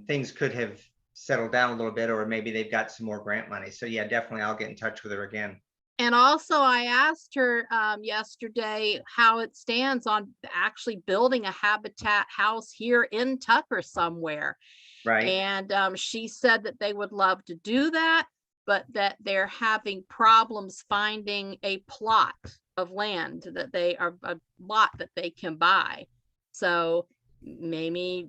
things could have settled down a little bit, or maybe they've got some more grant money. So yeah, definitely I'll get in touch with her again. And also I asked her yesterday how it stands on actually building a Habitat house here in Tucker somewhere. Right. And she said that they would love to do that, but that they're having problems finding a plot of land that they are a lot that they can buy. So maybe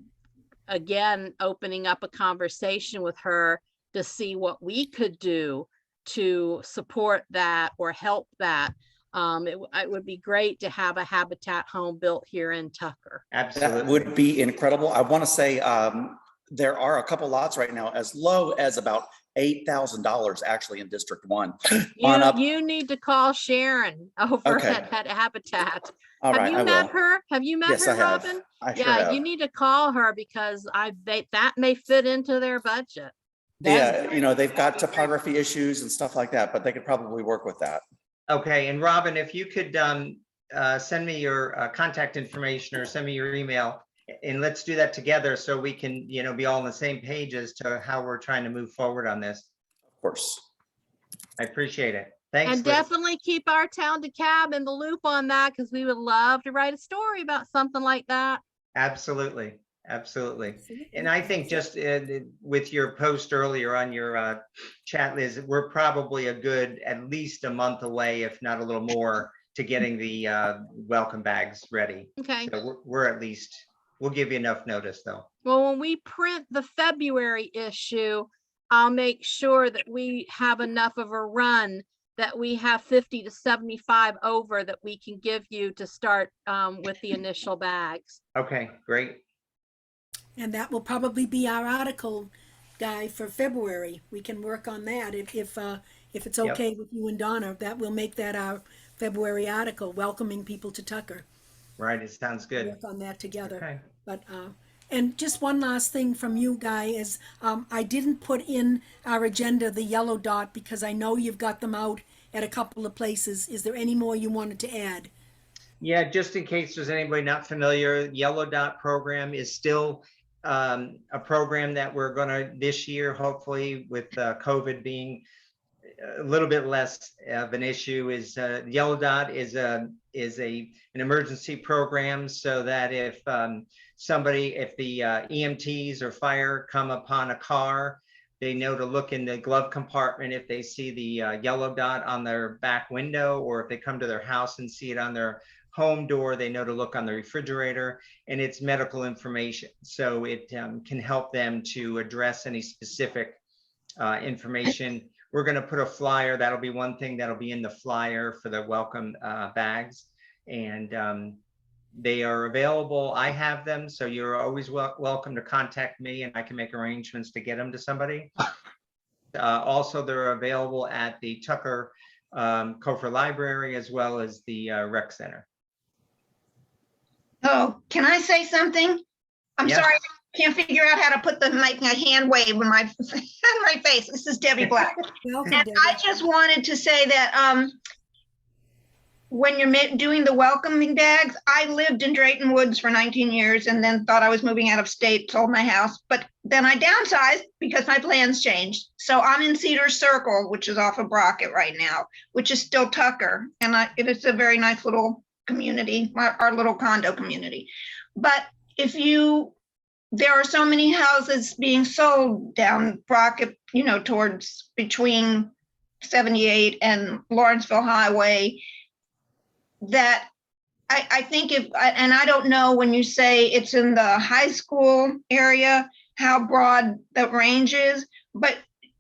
again, opening up a conversation with her to see what we could do to support that or help that. It would be great to have a Habitat home built here in Tucker. Absolutely. That would be incredible. I want to say there are a couple lots right now as low as about $8,000 actually in District 1. You need to call Sharon over at Habitat. All right, Have you met her? Have you met her, Robin? I sure have. You need to call her because that may fit into their budget. Yeah, they've got topography issues and stuff like that, but they could probably work with that. Okay, and Robin, if you could send me your contact information or send me your email, and let's do that together so we can, be all on the same page as to how we're trying to move forward on this. Of course. I appreciate it. Thanks. And definitely keep our town DeKalb in the loop on that, because we would love to write a story about something like that. Absolutely. Absolutely. And I think just with your post earlier on your chat, Liz, we're probably a good at least a month away, if not a little more, to getting the welcome bags ready. Okay. So we're at least, we'll give you enough notice though. Well, when we print the February issue, I'll make sure that we have enough of a run that we have 50 to 75 over that we can give you to start with the initial bags. Okay, great. And that will probably be our article Guy, for February. We can work on that if it's Yep. okay with you and Donna. That will make that our February article, welcoming people to Tucker. Right, it sounds good. Work on that together. Okay. But and just one last thing from you, Guy, is I didn't put in our agenda the yellow dot because I know you've got them out at a couple of places. Is there any more you wanted to add? Yeah, just in case there's anybody not familiar, Yellow Dot program is still a program that we're gonna this year, hopefully with COVID being a little bit less of an issue, is Yellow Dot is an emergency program so that if if the EMTs or fire come upon a car, they know to look in the glove compartment if they see the yellow dot on their back window, or if they come to their house and see it on their home door, they know to look on the refrigerator, and it's medical information. So it can help them to address any specific information. We're going to put a flyer. That'll be one thing that'll be in the flyer for the welcome bags. And they are available. I have them. So you're always welcome to contact me and I can make arrangements to get them to somebody. Also, they're available at the Tucker Kofor Library as well as the Rec Center. Oh, can I say something? I'm Yeah. sorry, I can't figure out how to put making a hand wave with my face. This is Debbie Black. Welcome, And Debbie. I just wanted to say that when you're doing the welcoming bags, I lived in Drayton Woods for 19 years and then thought I was moving out of state, sold my house, but then I downsized because my plans changed. So I'm in Cedar Circle, which is off of Brockett right now, which is still Tucker. And it's a very nice little community, our little condo community. But there are so many houses being sold down Brockett, towards between 78 and Lawrenceville Highway, that I think and I don't know when you say it's in the high school area, how broad the range is, but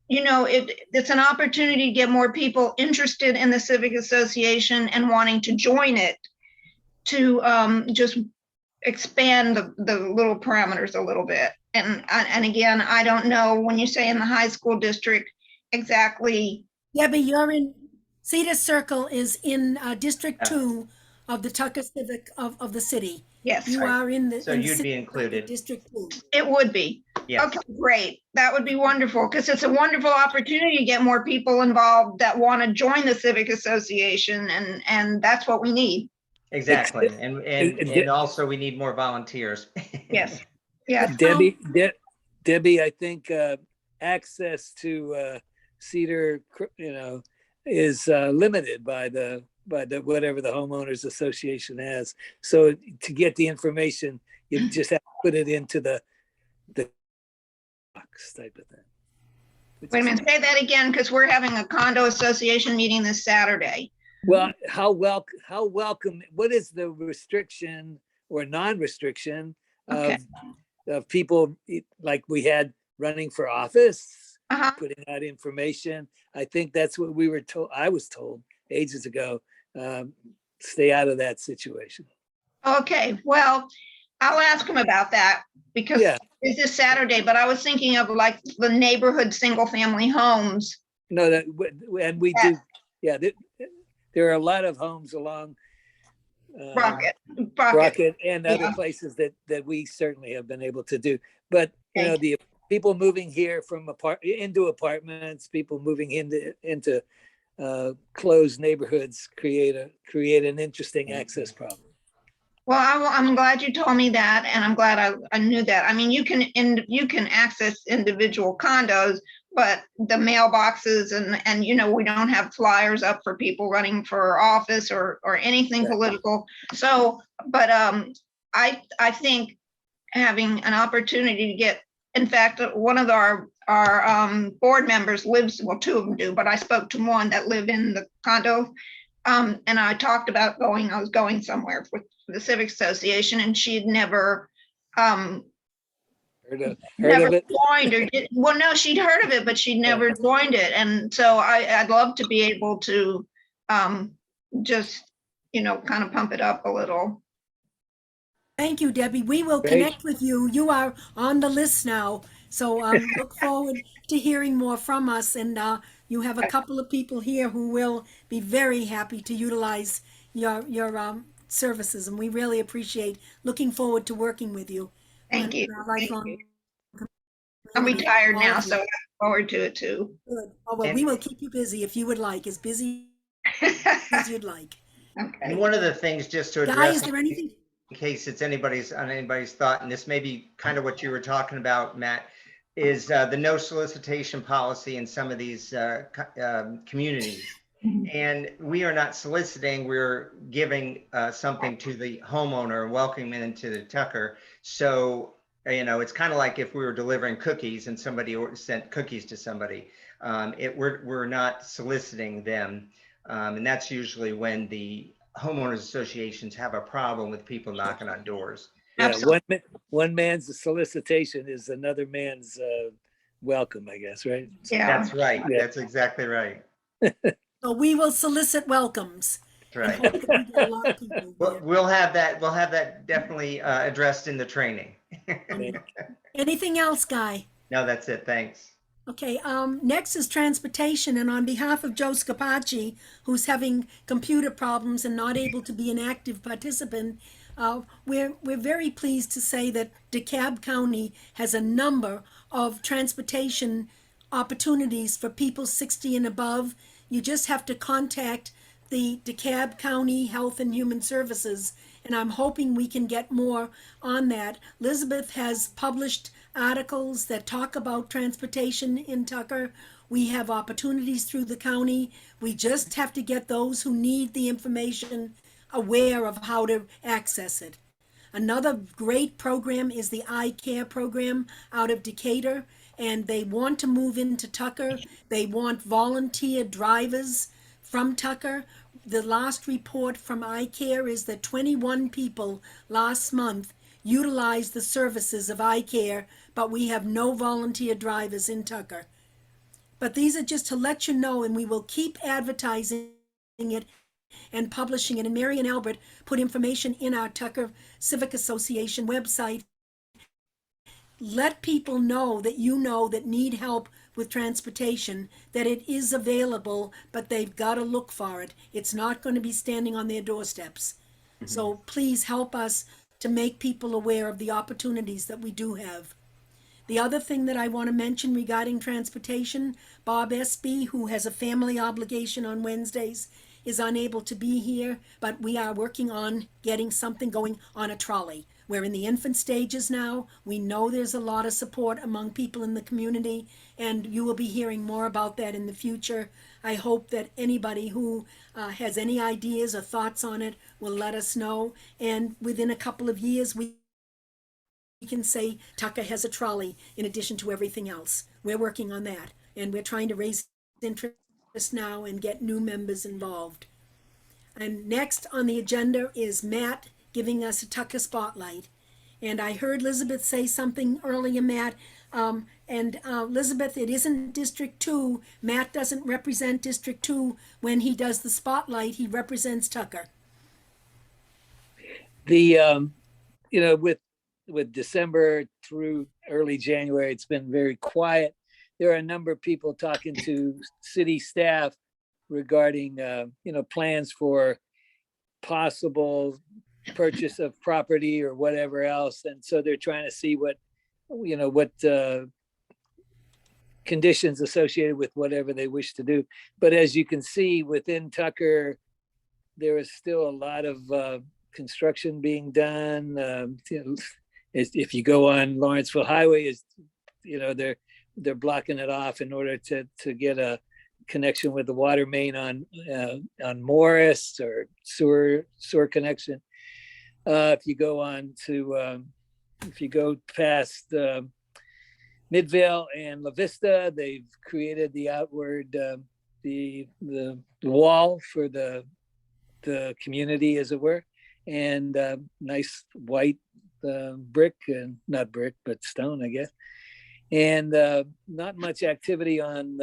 it's an opportunity to get more people interested in the Civic Association and wanting to join it, to just expand the little parameters a little bit. And again, I don't know when you say in the high school district exactly. Debbie, you're in Cedar Circle is in District 2 of the Tucker Civic of the city. Yes. You are in the. So in you'd City be included. District 2. It would be. Yes. Okay, great. That would be wonderful because it's a wonderful opportunity to get more people involved that want to join the Civic Association, and that's what we need. Exactly. And also we need more volunteers. Yes. Yes. Debbie, I think access to Cedar, is limited by the whatever the homeowners association has. So to get the information, you just have to put it into the box type of thing. Wait a minute, say that again, because we're having a condo association meeting this Saturday. Well, how welcome, what is the restriction or non-restriction of people like we had running for office, putting out information? I think that's what we were told. I was told ages ago, stay out of that situation. Okay, well, I'll ask him about that because it's this Saturday, but I was thinking of like the neighborhood single family homes. No, and we do. Yeah, there are a lot of homes along Brockett and other places that we certainly have been able to do. But the people moving here from into apartments, people moving into closed neighborhoods create an interesting access problem. Well, I'm glad you told me that, and I'm glad I knew that. I mean, you can access individual condos, but the mailboxes and we don't have flyers up for people running for office or anything political. So, but I think having an opportunity to get, in fact, one of our board members lives, well, two of them do, but I spoke to one that live in the condo. And I talked about I was going somewhere with the Civic Association, and she'd never heard of it. Joined or well, no, she'd heard of it, but she'd never joined it. And so I'd love to be able to just, kind of pump it up a little. Thank you, Debbie. We will connect with you. You are on the list now. So look forward to hearing more from us. And you have a couple of people here who will be very happy to utilize your services. And we really appreciate looking forward to working with you. Thank And you. lifelong I'm community, retired all now, of you. so I look forward to it too. Good. Oh, well, And- we will keep you busy if you would like, as busy as you'd like. And Okay. one of the things, just to Guy, address, is there anything? in case it's on anybody's thought, and this may be kind of what you were talking about, Matt, is the no solicitation policy in some of these communities. And we are not soliciting, we're giving something to the homeowner and welcoming them into the Tucker. So, it's kind of like if we were delivering cookies and somebody sent cookies to somebody. We're not soliciting them. And that's usually when the homeowners associations have a problem with people knocking on doors. Yeah, one man's solicitation is another man's welcome, I guess, right? Yeah. That's right. Yeah. That's exactly right. So we will solicit welcomes. That's and right. hope that we get a lot of people there. We'll have that definitely addressed in the training. Anything else, Guy? No, that's it. Thanks. Okay, next is transportation, and on behalf of Joe Scapacci, who's having computer problems and not able to be an active participant, we're very pleased to say that DeKalb County has a number of transportation opportunities for people 60 and above. You just have to contact the DeKalb County Health and Human Services, and I'm hoping we can get more on that. Elizabeth has published articles that talk about transportation in Tucker. We have opportunities through the county. We just have to get those who need the information aware of how to access it. Another great program is the Eye Care program out of Decatur, and they want to move into Tucker. They want volunteer drivers from Tucker. The last report from Eye Care is that 21 people last month utilized the services of Eye Care, but we have no volunteer drivers in Tucker. But these are just to let you know, and we will keep advertising it and publishing it. And Mary and Albert put information in our Tucker Civic Association website. Let people know that need help with transportation, that it is available, but they've got to look for it. It's not going to be standing on their doorsteps. So please help us to make people aware of the opportunities that we do have. The other thing that I want to mention regarding transportation, Bob Espy, who has a family obligation on Wednesdays, is unable to be here, but we are working on getting something going on a trolley. We're in the infant stages now. We know there's a lot of support among people in the community, and you will be hearing more about that in the future. I hope that anybody who has any ideas or thoughts on it will let us know, and within a couple of years we can say Tucker has a trolley in addition to everything else. We're working on that, and we're trying to raise interest now and get new members involved. And next on the agenda is Matt giving us a Tucker spotlight. And I heard Elizabeth say something earlier, Matt. Elizabeth, it isn't District 2. Matt doesn't represent District 2 when he does the spotlight. He represents Tucker. The with December through early January, it's been very quiet. There are a number of people talking to city staff regarding plans for possible purchase of property or whatever else, and so they're trying to see what conditions associated with whatever they wish to do. But as you can see, within Tucker, there is still a lot of construction being done. If you go on Lawrenceville Highway, they're blocking it off in order to get a connection with the water main on Morris, or sewer connection. If you go past Midvale and La Vista, they've created the outward the wall for the community, as it were, and nice white brick, and not brick but stone, I guess. And not much activity on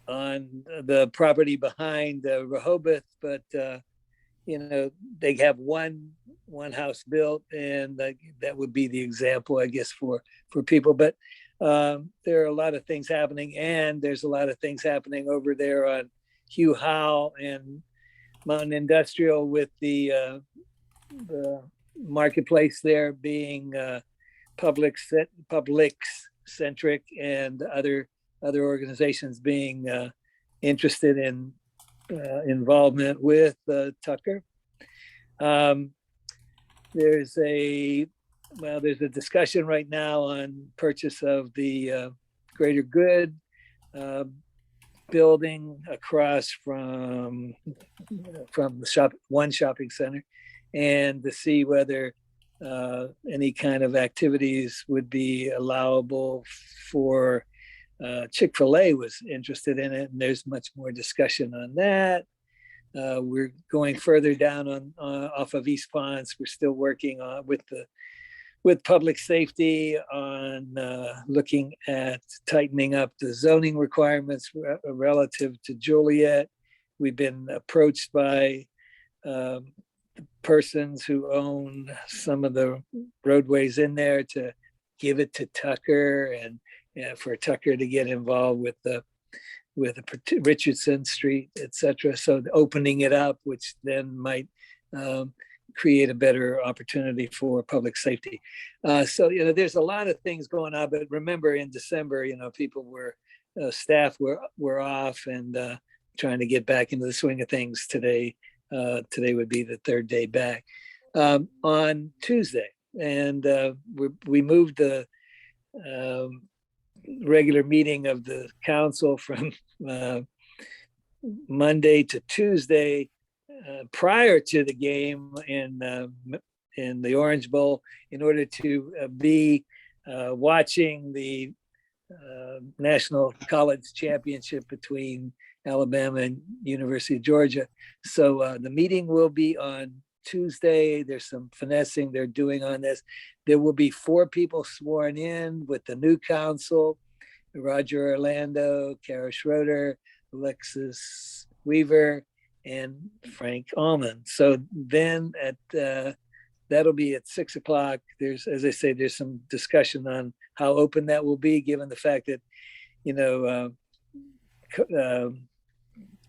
the property behind Rehoboth, but they have one one house built, and that would be the example, I guess, for people. But there are a lot of things happening, and there's a lot of things happening over there on Hugh Howell and Mountain Industrial with the marketplace there being public centric, and other organizations being interested in involvement with Tucker. There's a discussion right now on purchase of the Greater Good building across from the one shopping center, and to see whether any kind of activities would be allowable for Chick-fil-A was interested in it, and there's much more discussion on that. We're going further down on off of East Ponce. We're still working on with public safety on looking at tightening up the zoning requirements relative to Joliet. We've been approached by persons who own some of the roadways in there to give it to Tucker, and for Tucker to get involved with Richardson Street, etc. So opening it up, which then might create a better opportunity for public safety. So, there's a lot of things going on, but remember in December, people staff were off and trying to get back into the swing of things. Today would be the third day back. On Tuesday, and we moved the regular meeting of the council from Monday to Tuesday, prior to the game in the Orange Bowl, in order to be watching the National College Championship between Alabama and University of Georgia. So the meeting will be on Tuesday. There's some finessing they're doing on this. There will be 4 people sworn in with the new council: Roger Orlando, Kara Schroeder, Alexis Weaver, and Frank Allman. So then that'll be at 6 o'clock. There's, as I say, there's some discussion on how open that will be, given the fact that,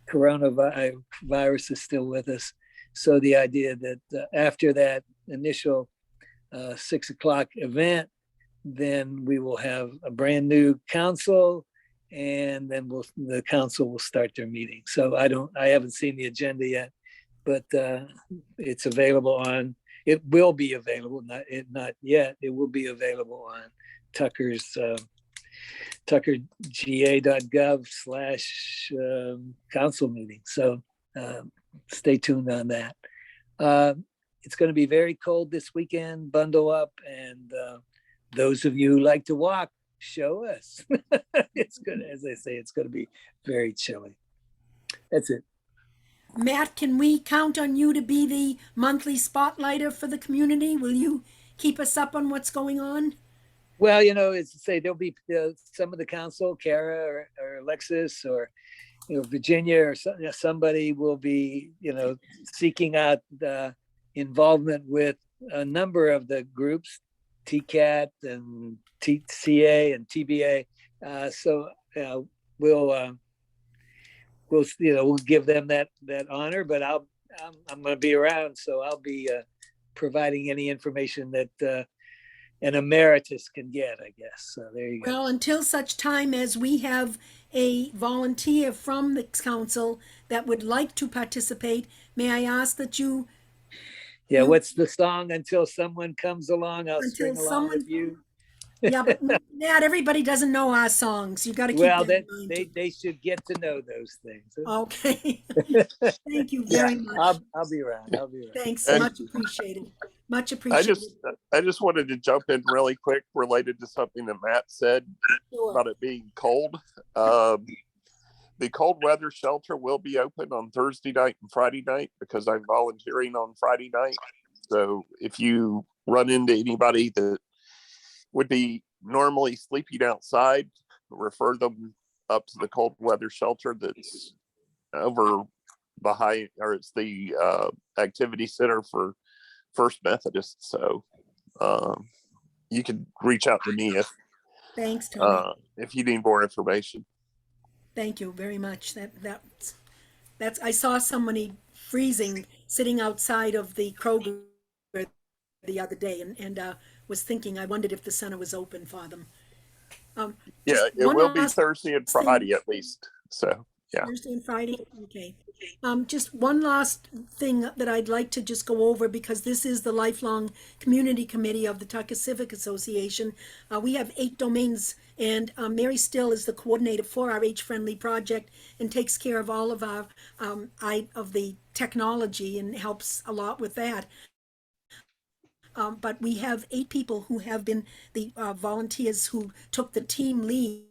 coronavirus is still with us. So the idea that after that initial 6 o'clock event, then we will have a brand new council, and then the council will start their meeting. So I haven't seen the agenda yet, but it's available it will be available, not yet. It will be available on Tucker's tuckerga.gov/council meeting. So stay tuned on that. It's going to be very cold this weekend. Bundle up, and those of you who like to walk, show us. It's good, as I say, it's going to be very chilly. That's it. Matt, can we count on you to be the monthly spotlighter for the community? Will you keep us up on what's going on? Well, as I say, there'll be some of the council, Kara or Alexis or Virginia or somebody will be seeking out the involvement with a number of the groups, TCAT and TCA and TBA. So we'll give them that honor, but I'm going to be around, so I'll be providing any information that an emeritus can get, I guess. So there you go. Well, until such time as we have a volunteer from the council that would like to participate, may I ask that you? Yeah, what's the song? Until someone comes along, I'll string along with you. Yeah, but Matt, everybody doesn't know our songs. You got to keep that in mind. They should get to know those things. Okay. Thank you very much. I'll be around. Thanks. Much appreciated. Much appreciated. I just wanted to jump in really quick related to something that Matt said about it being cold. The cold weather shelter will be open on Thursday night and Friday night because I'm volunteering on Friday night. So if you run into anybody that would be normally sleeping outside, refer them up to the cold weather shelter that's over behind, or it's the activity center for First Methodist. So you can reach out to me Thanks, Tony. if you need more information. Thank you very much. That's I saw somebody freezing sitting outside of the Kroger the other day, and was thinking, I wondered if the center was open for them. Yeah, Just it one will be last Thursday and thing. Friday at least. So yeah. Thursday and Friday, okay. Just one last thing that I'd like to just go over, because this is the Lifelong Community Committee of the Tucker Civic Association. We have 8 domains, and Mary Still is the coordinator for our H-Friendly project and takes care of all of our of the technology and helps a lot with that. But we have 8 people who have been the volunteers who took the team leads.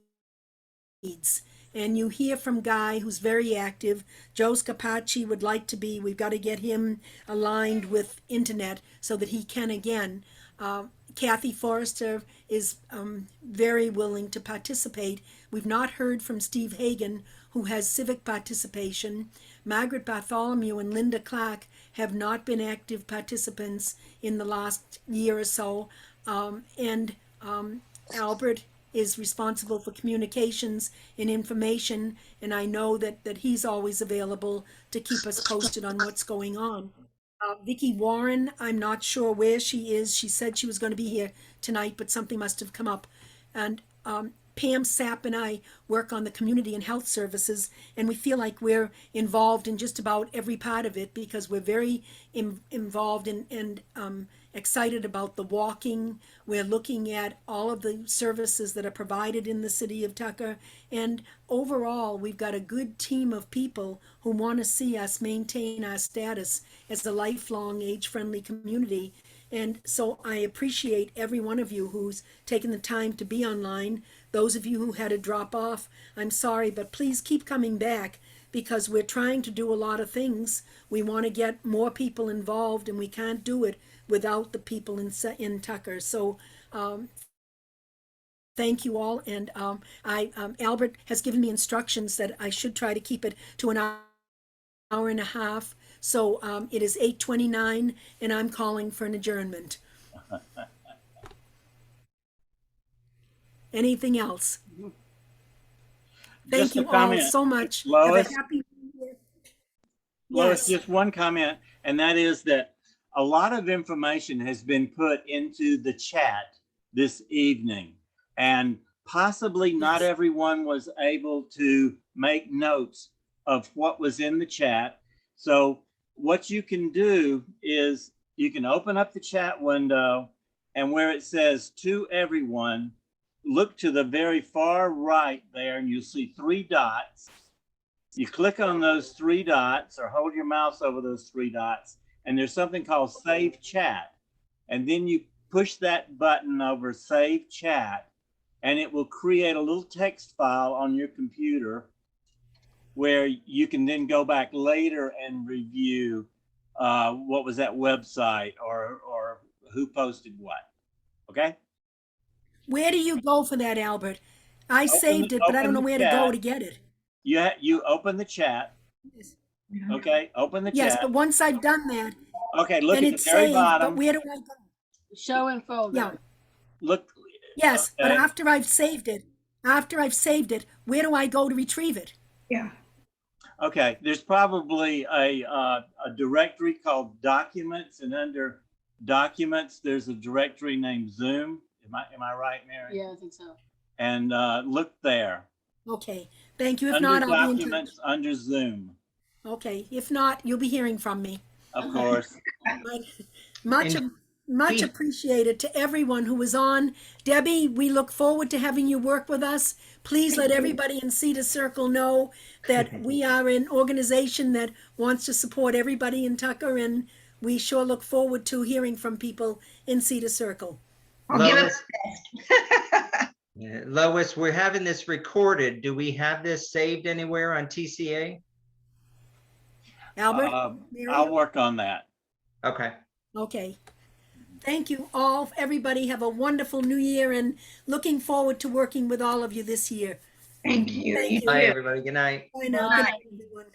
And you hear from Guy, who's very active. Joe Scapaci would like to be. We've got to get him aligned with internet so that he can again. Kathy Forrester is very willing to participate. We've not heard from Steve Hagan, who has civic participation. Margaret Bartholomew and Linda Clark have not been active participants in the last year or so. Albert is responsible for communications and information, and I know that he's always available to keep us posted on what's going on. Vicki Warren, I'm not sure where she is. She said she was going to be here tonight, but something must have come up. And Pam Sapp and I work on the community and health services, and we feel like we're involved in just about every part of it because we're very involved and excited about the walking. We're looking at all of the services that are provided in the city of Tucker. And overall, we've got a good team of people who want to see us maintain our status as a lifelong age-friendly community. And so I appreciate every one of you who's taken the time to be online. Those of you who had to drop off, I'm sorry, but please keep coming back because we're trying to do a lot of things. We want to get more people involved, and we can't do it without the people in Tucker. So thank you all. And Albert has given me instructions that I should try to keep it to an hour and a half. So it is 8:29, and I'm calling for an adjournment. Anything else? Thank Just a you all comment. so much. Lois? Have a happy New Year. Lois, Yes. just one comment, and that is that a lot of information has been put into the chat this evening, and possibly not Yes. everyone was able to make notes of what was in the chat. So what you can do is you can open up the chat window, and where it says "to everyone," look to the very far right there, and you'll see 3 dots. You click on those 3 dots or hold your mouse over those 3 dots, and there's something called Save Chat. And then you push that button over Save Chat, and it will create a little text file on your computer where you can then go back later and review what was that website or who posted what. Okay? Where do you go for that, Albert? I saved it, but I don't know where to go to get it. You open the chat. Yes. Okay, open the Yes, chat. but once I've done that, Okay, look and at it's the very saved, bottom. but where do I go? Show and folder. Yeah, Look. yes, but okay. after I've saved it, where do I go to retrieve it? Yeah. Okay, there's probably a directory called Documents, and under Documents, there's a directory named Zoom. Am I right, Mary? Yeah, I think so. And look there. Okay, thank you. If Under not, I'll be in touch. Documents, under Zoom. Okay, if not, you'll be hearing from me. Of course. Much appreciated to everyone who was on. Debbie, we look forward to having you work with us. Please let everybody in Cedar Circle know that we are an organization that wants to support everybody in Tucker, and we sure look forward to hearing from people in Cedar Circle. Lois, Lois, we're having this recorded. Do we have this saved anywhere on TCA? Albert? I'll work on that. Okay. Okay. Thank you all. Everybody have a wonderful new year, and looking forward to working with all of you this year. Thank you. Thank you. Bye, everybody. Good night. Bye now. Bye. Good night, everyone.